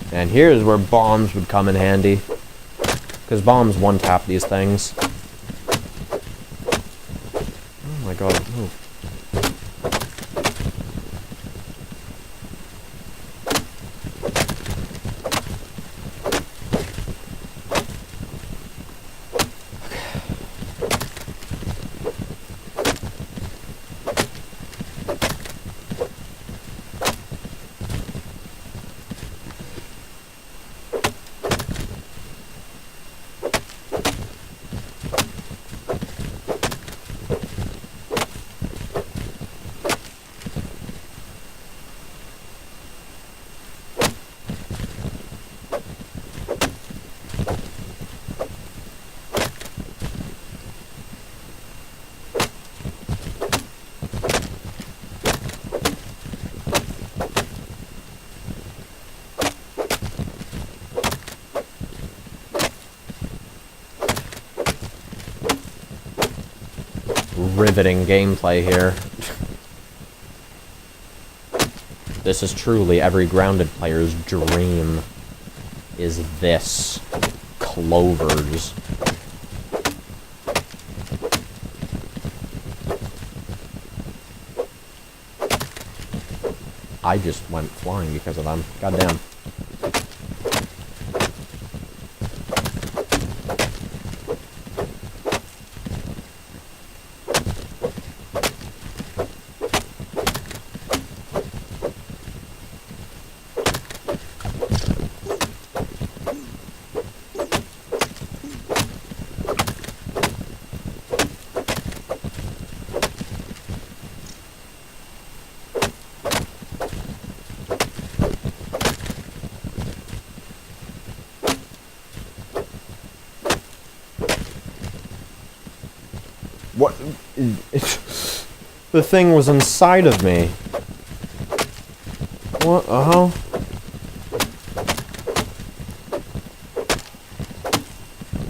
And here's where bombs would come in handy. Because bombs one-tap these things. Oh my god, move. Riveting gameplay here. This is truly every grounded player's dream. Is this clovers? I just went flying because of them. Goddamn. What? The thing was inside of me. What the hell?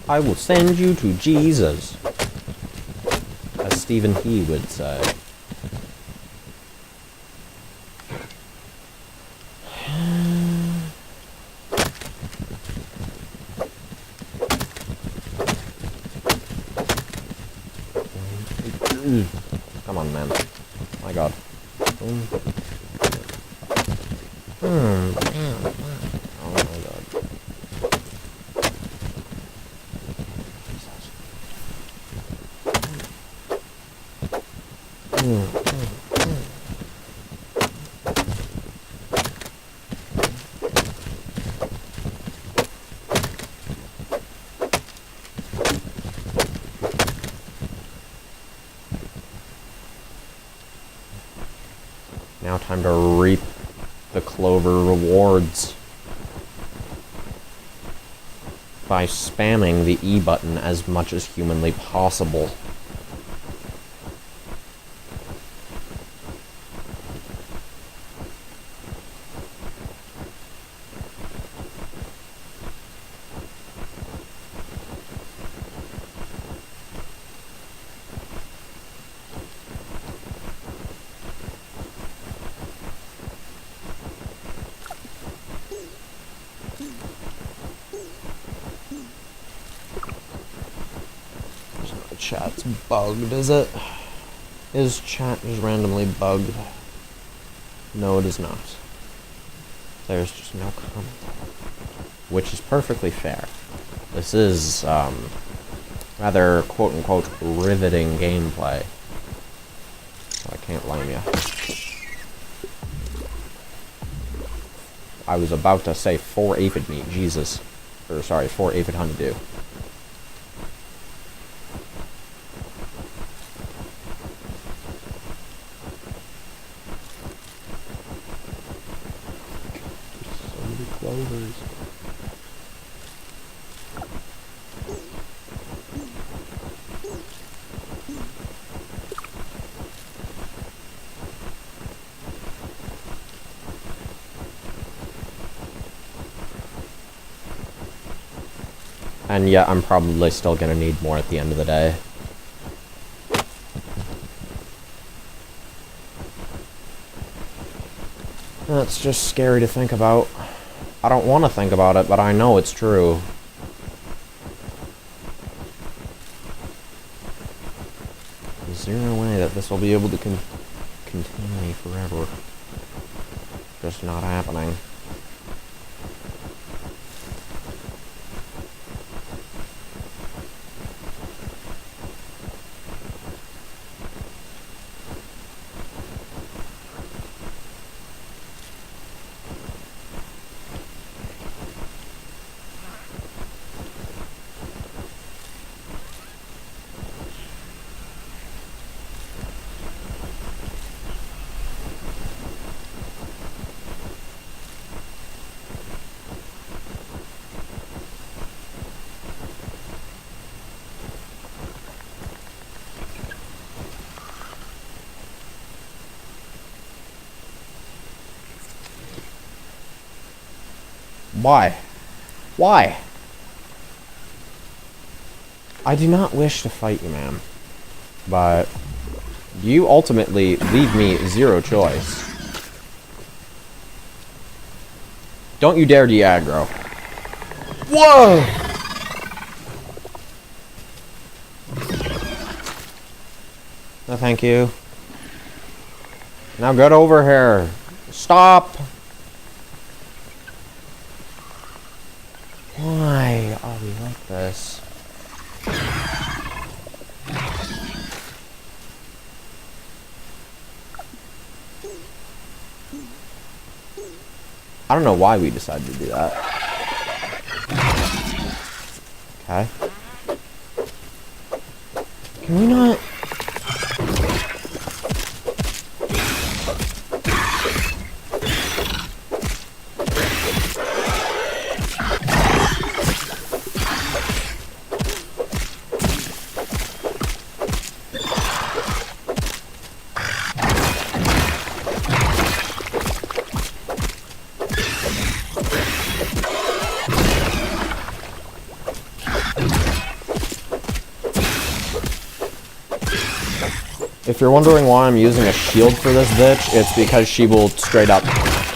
I will send you to Jesus, as Stephen He would say. Come on, man. My god. Oh my god. Now time to reap the clover rewards by spamming the E button as much as humanly possible. chat's bugged, is it? Is chat just randomly bugged? No, it is not. There's just no comment. Which is perfectly fair. This is, rather quote-unquote riveting gameplay. So I can't blame you. I was about to say 4 aphid meat, Jesus. Or sorry, 4 aphid honeydew. So many clovers. And yeah, I'm probably still gonna need more at the end of the day. That's just scary to think about. I don't want to think about it, but I know it's true. There's zero way that this will be able to continue forever. Just not happening. Why? Why? I do not wish to fight you, ma'am. But you ultimately leave me zero choice. Don't you dare de-aggro. Whoa! No, thank you. Now get over here. Stop! Why are we like this? I don't know why we decided to do that. Okay. Can we not? If you're wondering why I'm using a shield for this bitch, it's because she will straight up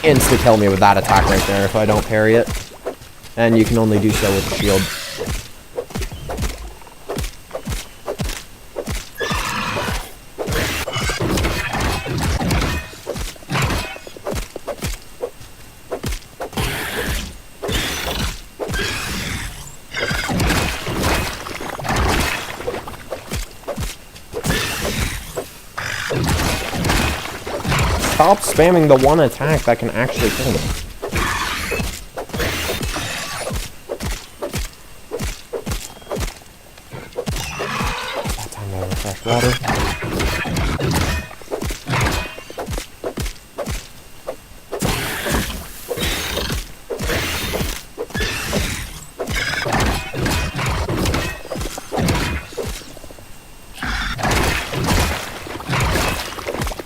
insta-kill me with that attack right there if I don't parry it. And you can only do so with the shield. Stop spamming the one attack that can actually kill me. That time to refresh water.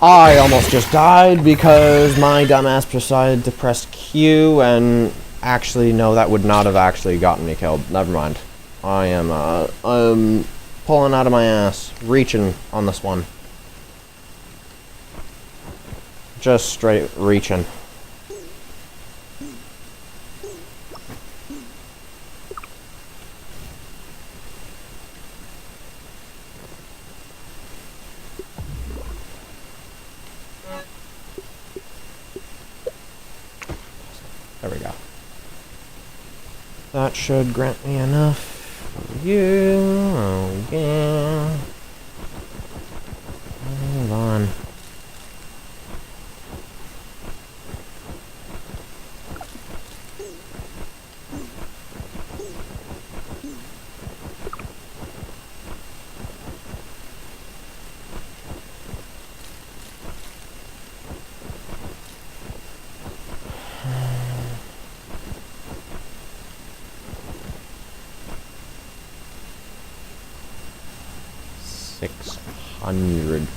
I almost just died because my dumbass decided to press Q and actually, no, that would not have actually gotten me killed. Never mind. I am, I'm pulling out of my ass, reaching on this one. Just straight reaching. There we go. That should grant me enough for you. Oh, yeah. Hold on.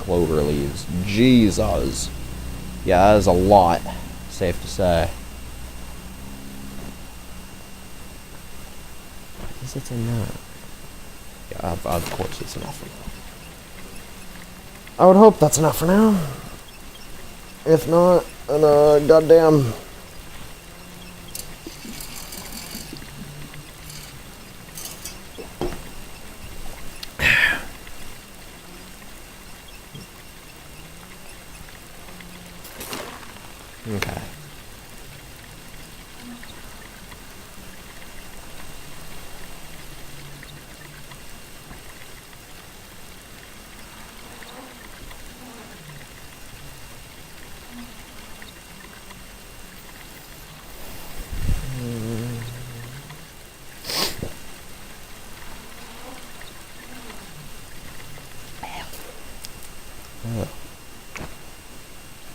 Clover leaves. Jesus. Yeah, that is a lot. Safe to say. Is it enough? Yeah, of course it's enough for now. I would hope that's enough for now. If not, then goddamn. Okay.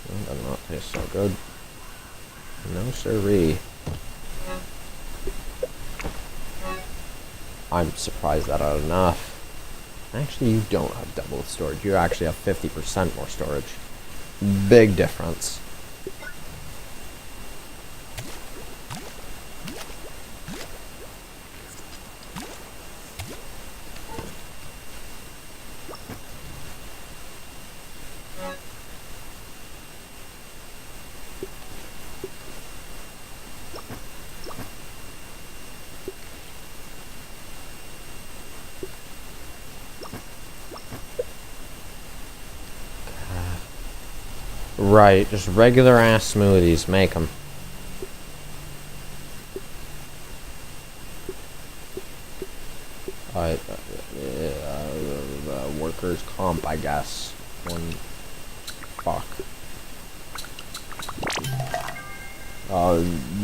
That does not taste so good. No siree. I'm surprised that out enough. Actually, you don't have double the storage. You actually have 50% more storage. Big difference. Right, just regular ass smoothies. Make them. Workers' comp, I guess. Fuck.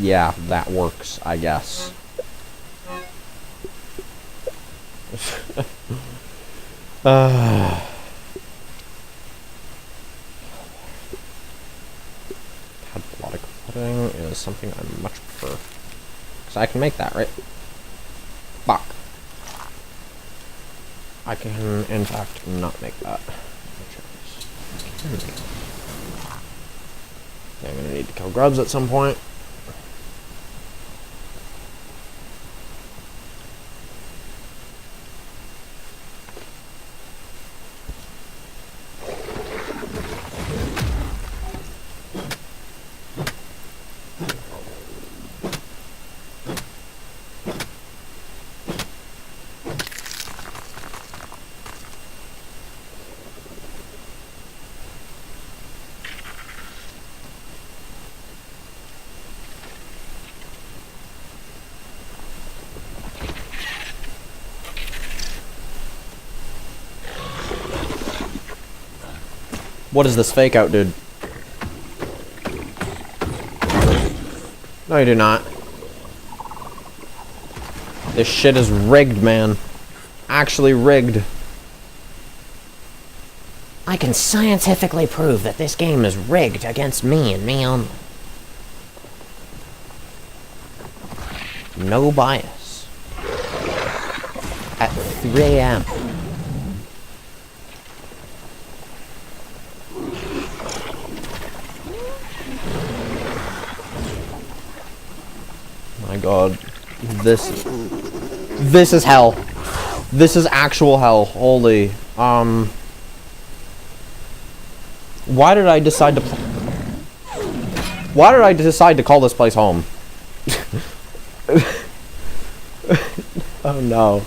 Yeah, that works, I guess. Melodic pudding is something I much prefer. Because I can make that, right? Fuck. I can, in fact, not make that. Yeah, I'm gonna need to kill grubs at some point. What is this fake out, dude? No, you do not. This shit is rigged, man. Actually rigged. I can scientifically prove that this game is rigged against me and me only. No bias. At 3 a.m. My god. This is hell. This is actual hell. Holy. Why did I decide to call this place home? Oh no.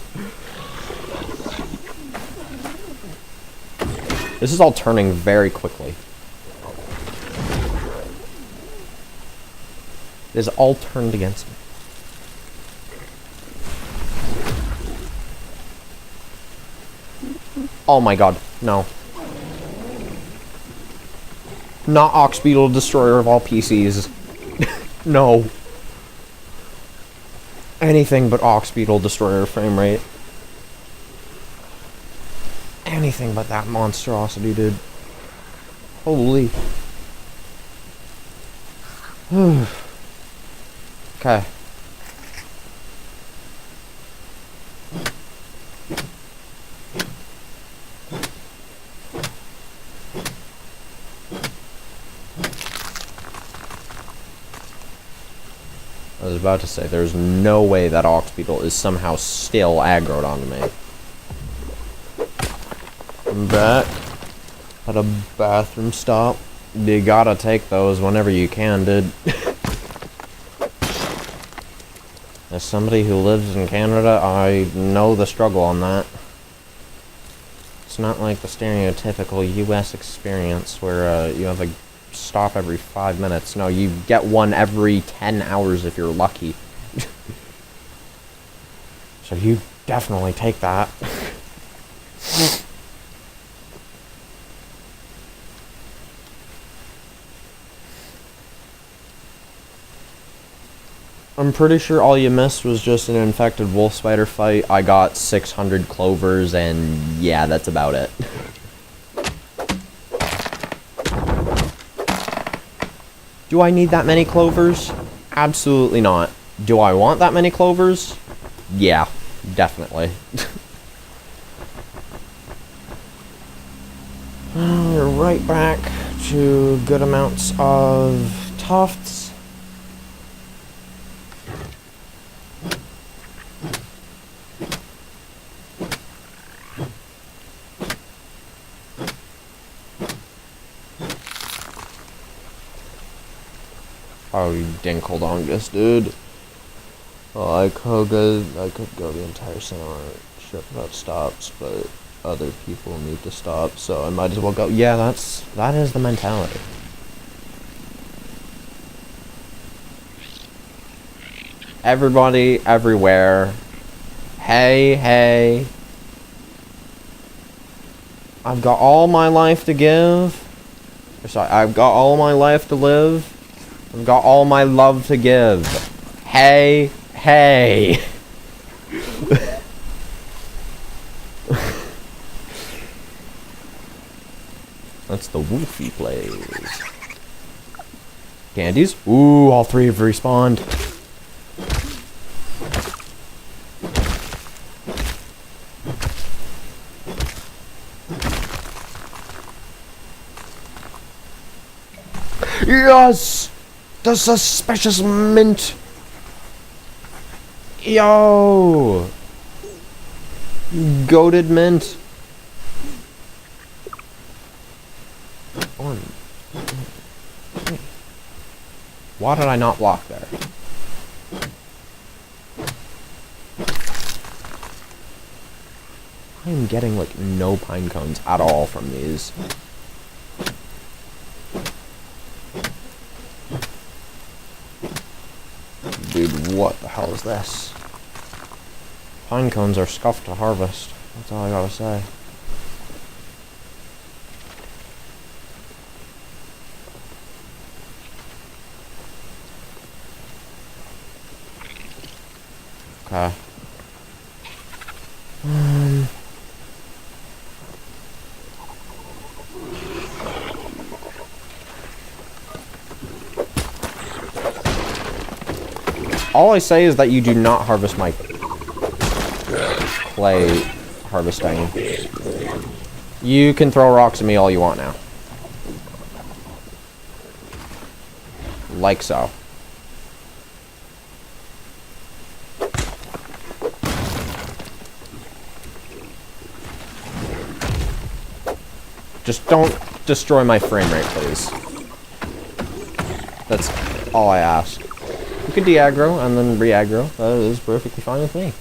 This is all turning very quickly. It is all turned against me. Oh my god, no. Not Ox Beetle Destroyer of all PCs. No. Anything but Ox Beetle Destroyer frame rate. Anything but that monstrosity, dude. Holy. Okay. I was about to say, there's no way that Ox Beetle is somehow still aggroed onto me. I'm back at a bathroom stop. You gotta take those whenever you can, dude. As somebody who lives in Canada, I know the struggle on that. It's not like the stereotypical US experience where you have a stop every 5 minutes. No, you get one every 10 hours if you're lucky. So you definitely take that. I'm pretty sure all you missed was just an infected wolf spider fight. I got 600 clovers, and yeah, that's about it. Do I need that many clovers? Absolutely not. Do I want that many clovers? Yeah, definitely. We're right back to good amounts of tufts. Oh, you dinkeldongus, dude. Well, I could go the entire summer trip without stops, but other people need to stop, so I might as well go. Yeah, that is the mentality. Everybody, everywhere. Hey, hey. I've got all my life to give. Sorry, I've got all my life to live. I've got all my love to give. Hey, hey. That's the Wolfie plays. Candies? Ooh, all three have respawned. Yes! The suspicious mint! Yo! Goated mint. Why did I not block there? I am getting like no pine cones at all from these. Dude, what the hell is this? Pine cones are scuffed to harvest. That's all I gotta say. Okay. All I say is that you do not harvest my clay harvesting. You can throw rocks at me all you want now. Like so. Just don't destroy my frame rate, please. That's all I ask. You can de-aggro and then re-aggro. That is perfectly fine with me.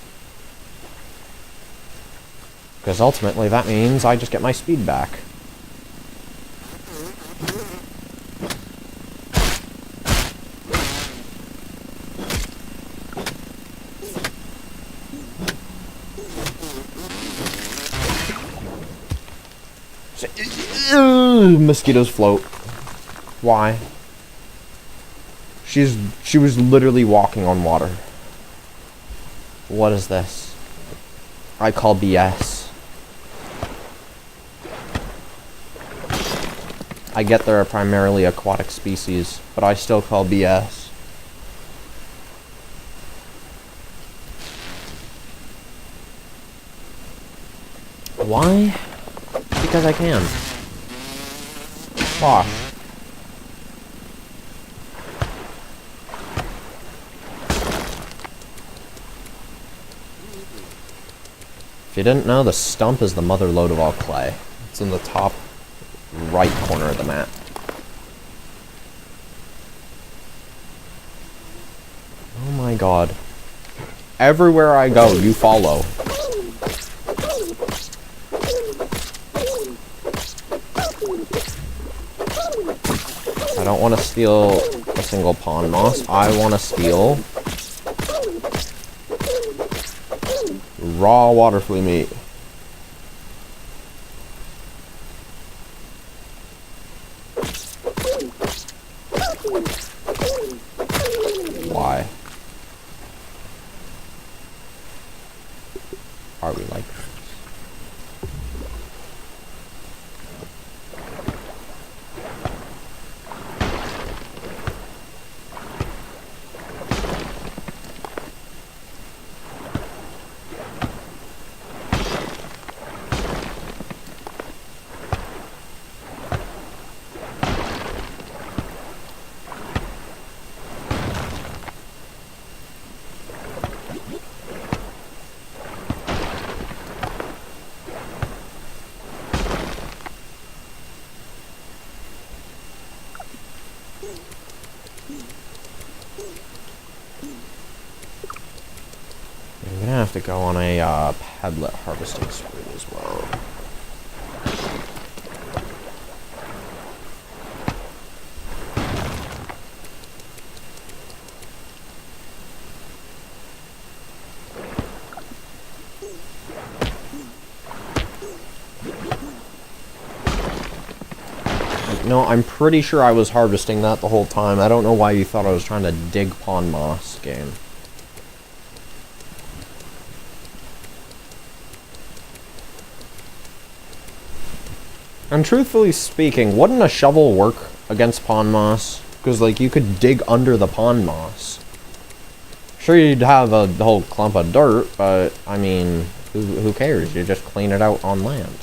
Because ultimately that means I just get my speed back. Mosquitoes float. Why? She was literally walking on water. What is this? I call BS. I get they're a primarily aquatic species, but I still call BS. Why? Because I can. Wash. If you didn't know, the stump is the mother lode of all clay. It's in the top right corner of the map. Oh my god. Everywhere I go, you follow. I don't want to steal a single pond moss. I want to steal raw water flea meat. Why are we like this? I'm gonna have to go on a pebblet harvesting spree as well. No, I'm pretty sure I was harvesting that the whole time. I don't know why you thought I was trying to dig pond moss, game. And truthfully speaking, wouldn't a shovel work against pond moss? Because, like, you could dig under the pond moss. Sure, you'd have a whole clump of dirt, but, I mean, who cares? You just clean it out on land.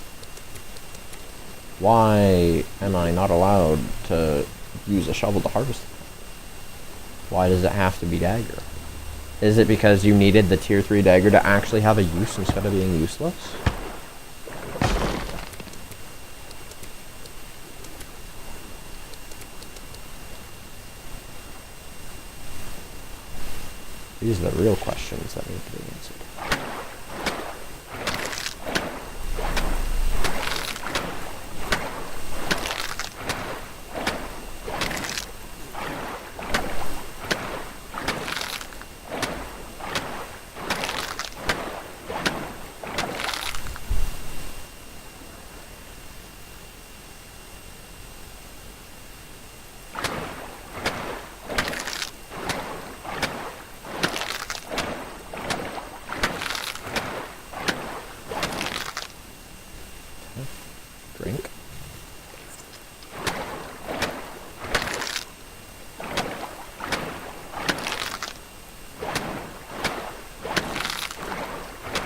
Why am I not allowed to use a shovel to harvest? Why does it have to be dagger? Is it because you needed the tier 3 dagger to actually have a use instead of being useless? These are the real questions that need to be answered. Drink.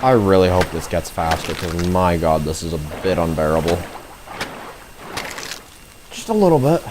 I really hope this gets faster, because my god, this is a bit unbearable. Just a little bit.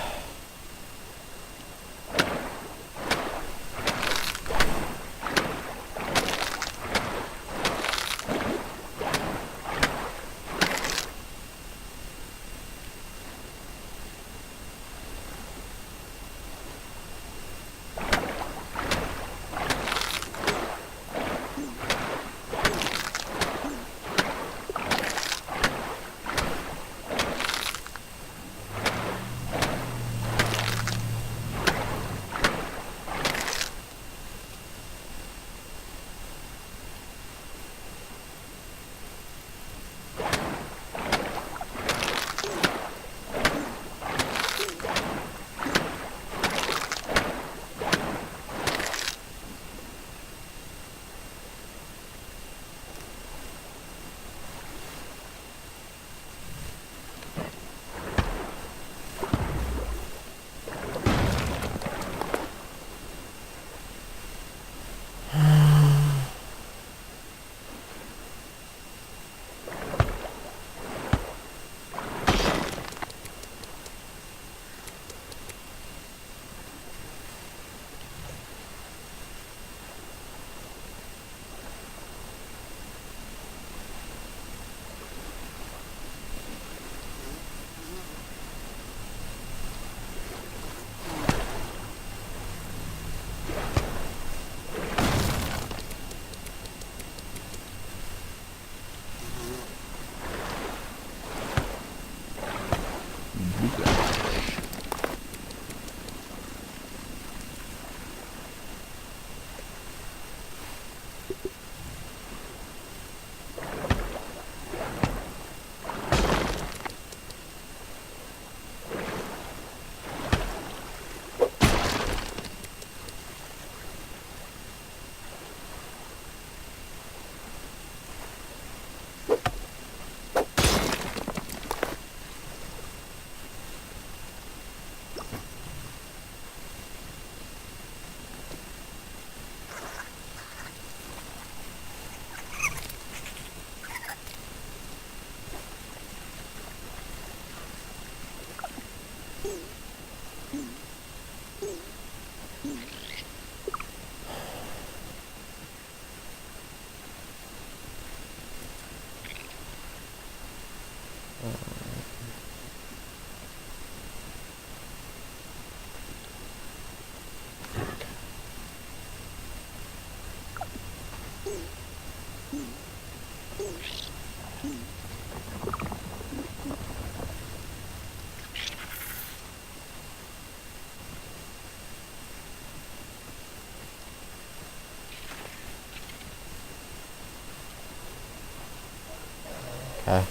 Okay.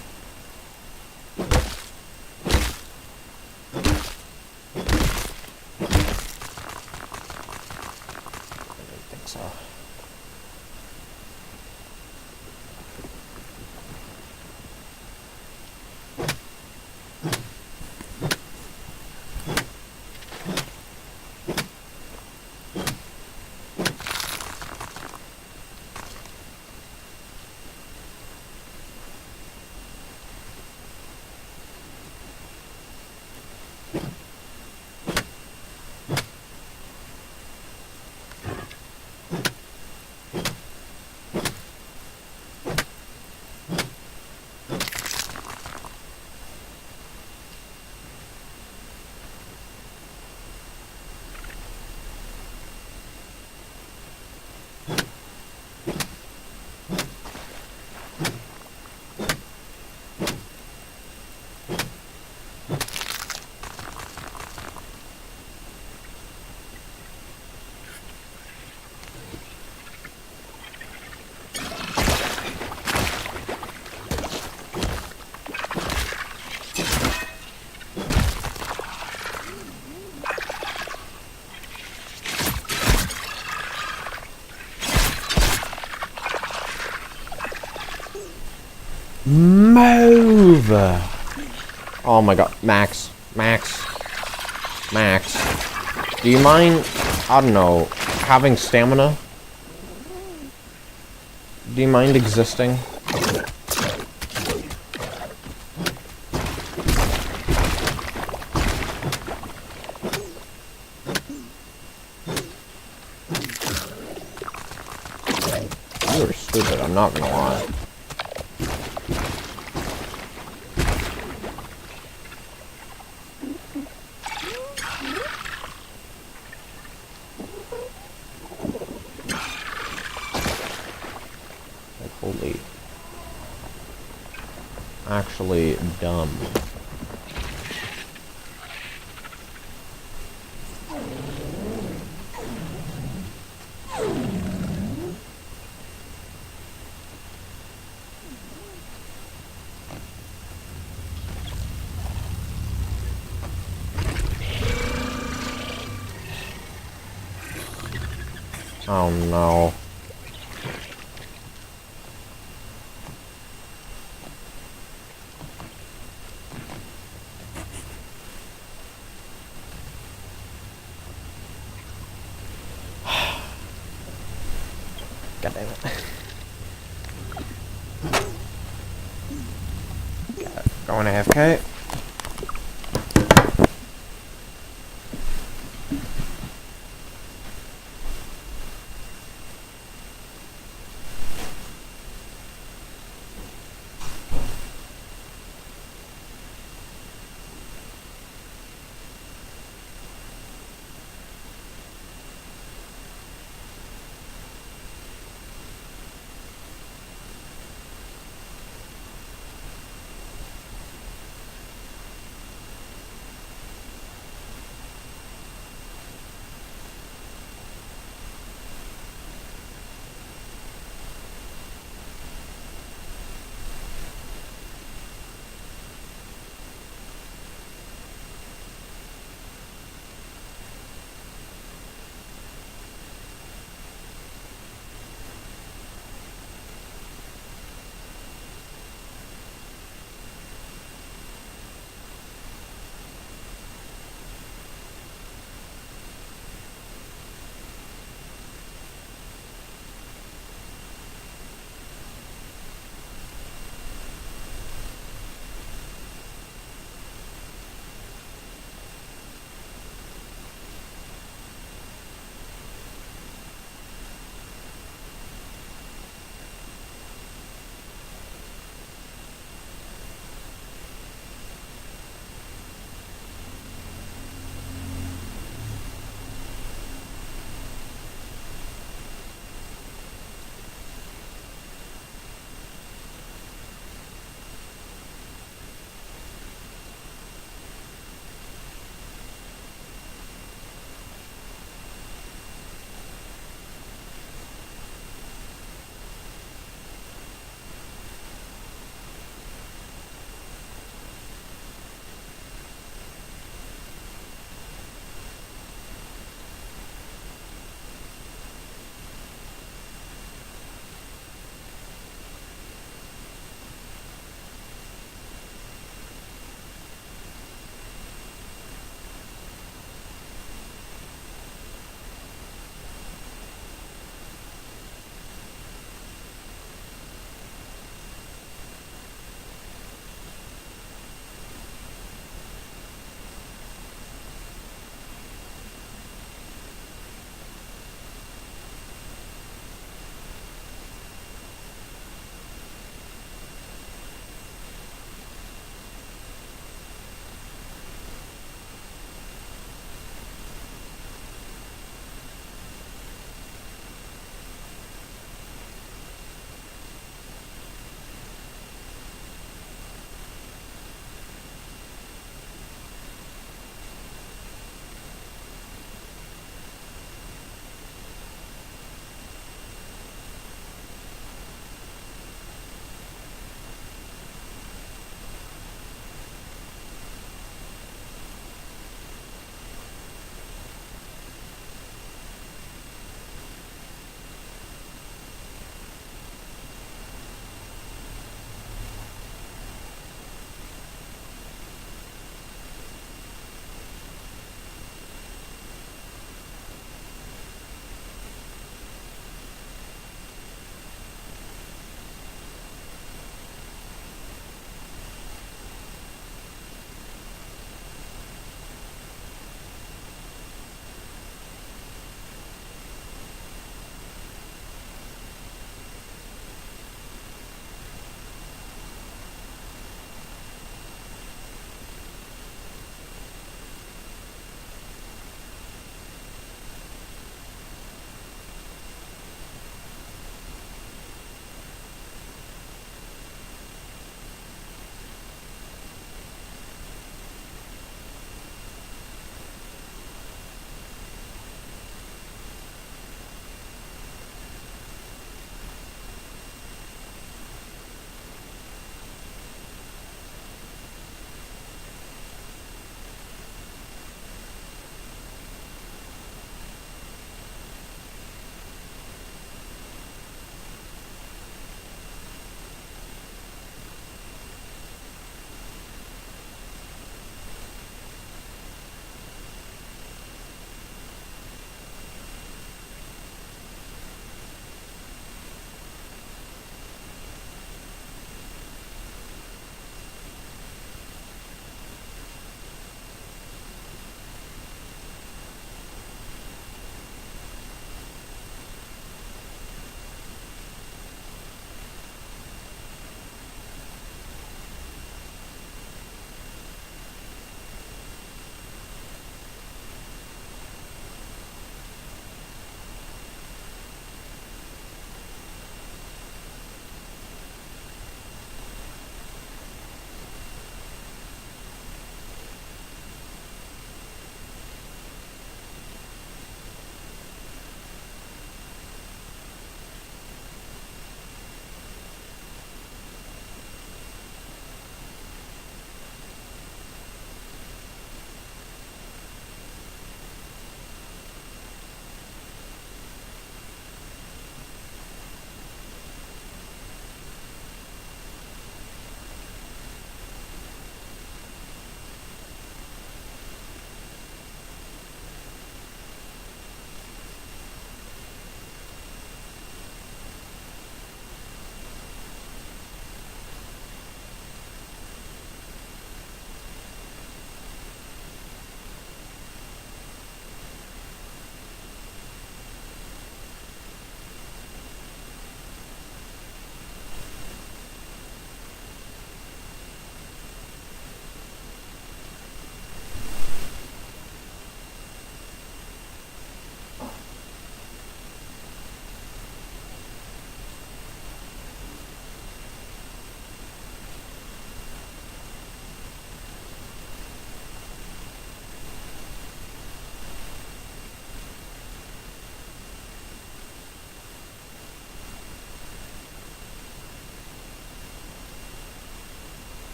Move! Oh my god. Max. Max. Max. Do you mind, I don't know, having stamina? Do you mind existing? You are stupid, I'm not gonna lie. Holy. Actually dumb. Oh no. God damn it. Going AFK.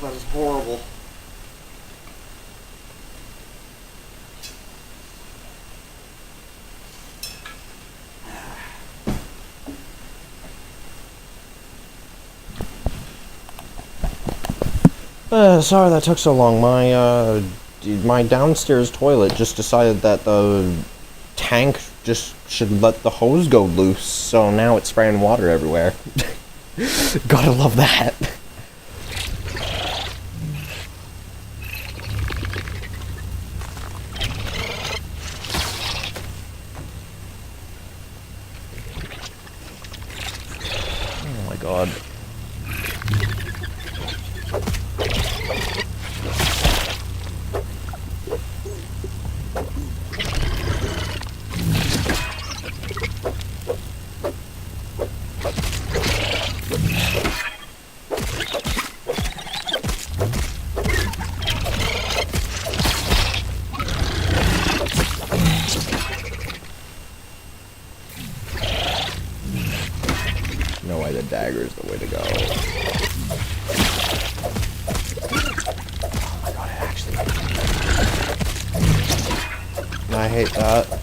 that is horrible. Sorry that took so long. My downstairs toilet just decided that the tank just should let the hose go loose, so now it's spraying water everywhere. Gotta love that. Oh my god. No way, the dagger is the way to go. Oh my god, it actually... I hate that.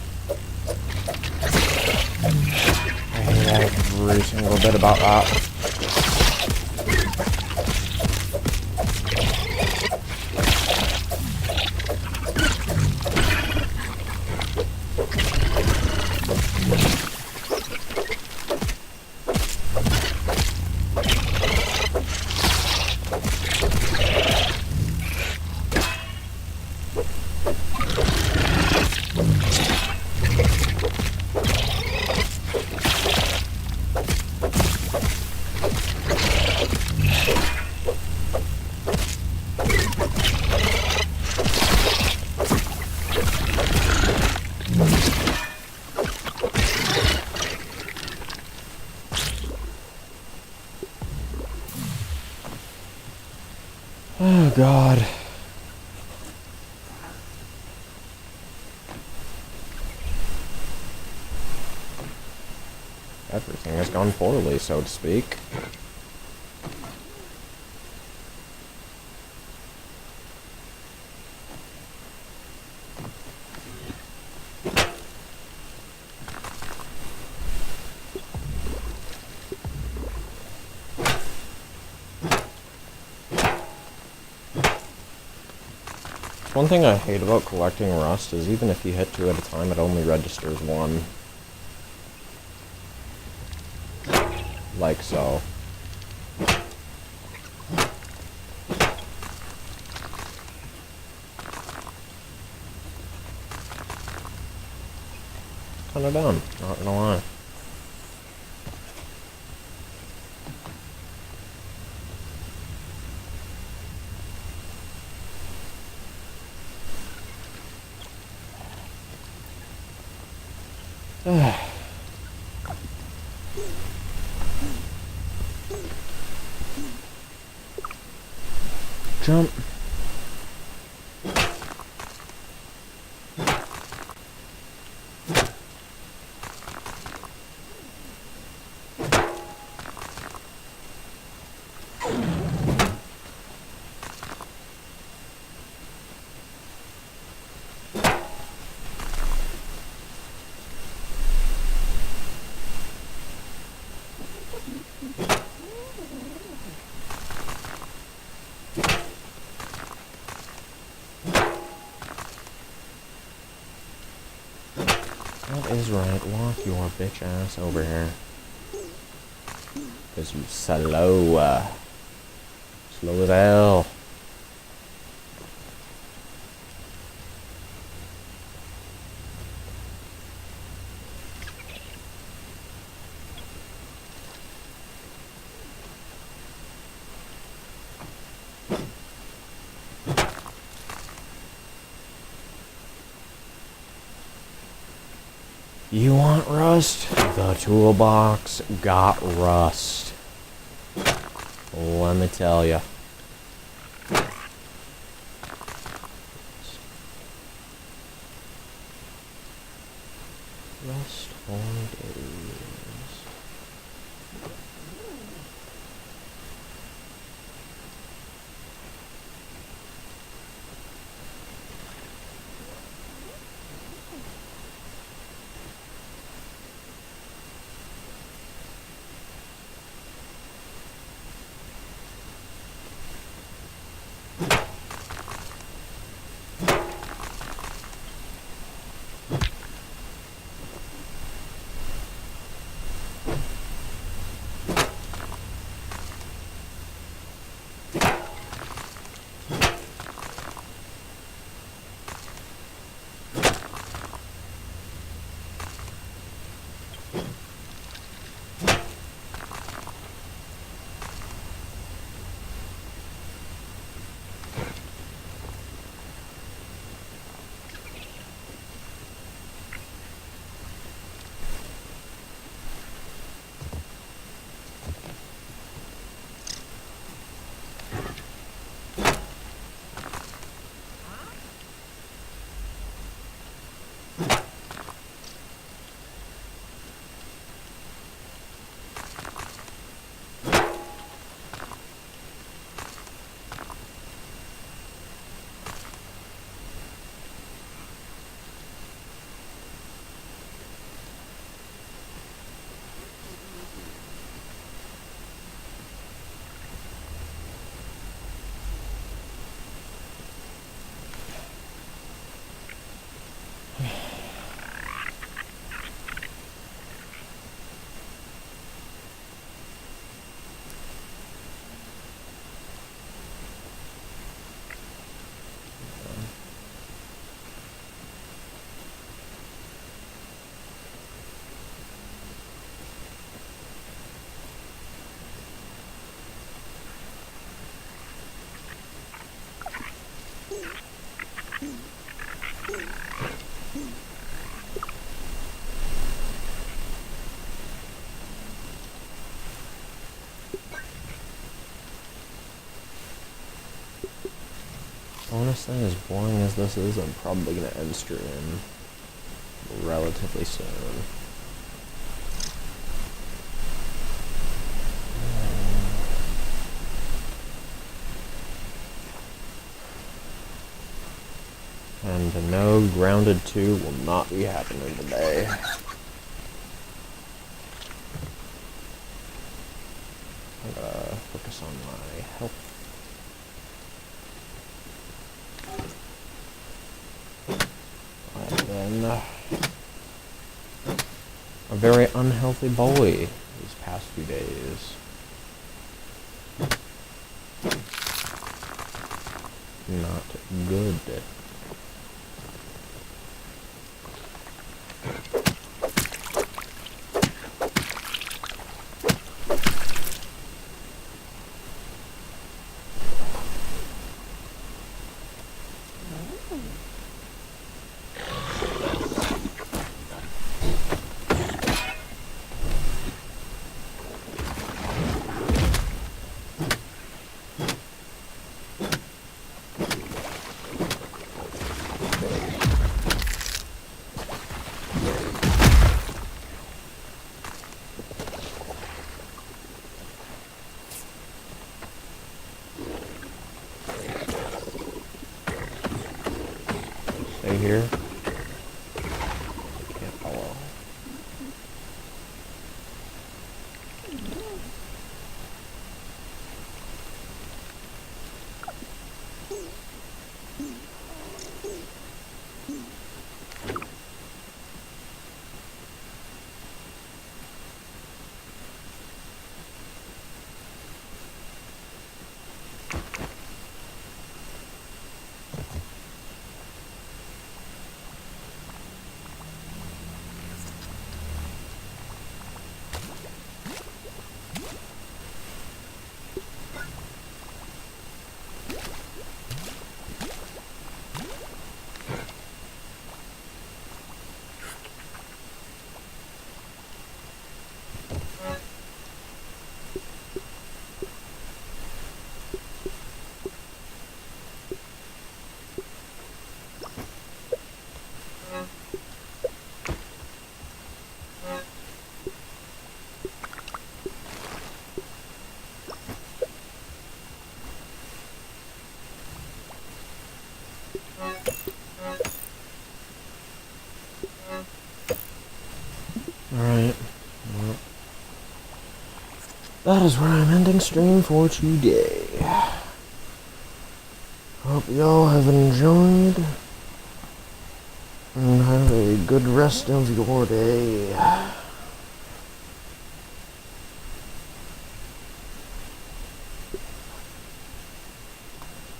I hate every single bit about that. Oh god. Everything has gone poorly, so to speak. One thing I hate about collecting rust is even if you hit 2 at a time, it only registers 1. Like so. Kinda dumb, not gonna lie. Jump. That is right, walk your bitch ass over here. Cause you slow. Slow as hell. You want rust? The toolbox got rust. Let me tell ya. Rust for days. Honestly, as boring as this is, I'm probably gonna end stream relatively soon. And no, Grounded 2 will not be happening today. I'm gonna focus on my health. I've been a very unhealthy boy these past few days. Not good. Stay here. Can't follow. Alright. Well, that is where I'm ending stream for today. Hope y'all have enjoyed. And have a good rest of your day.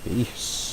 Peace.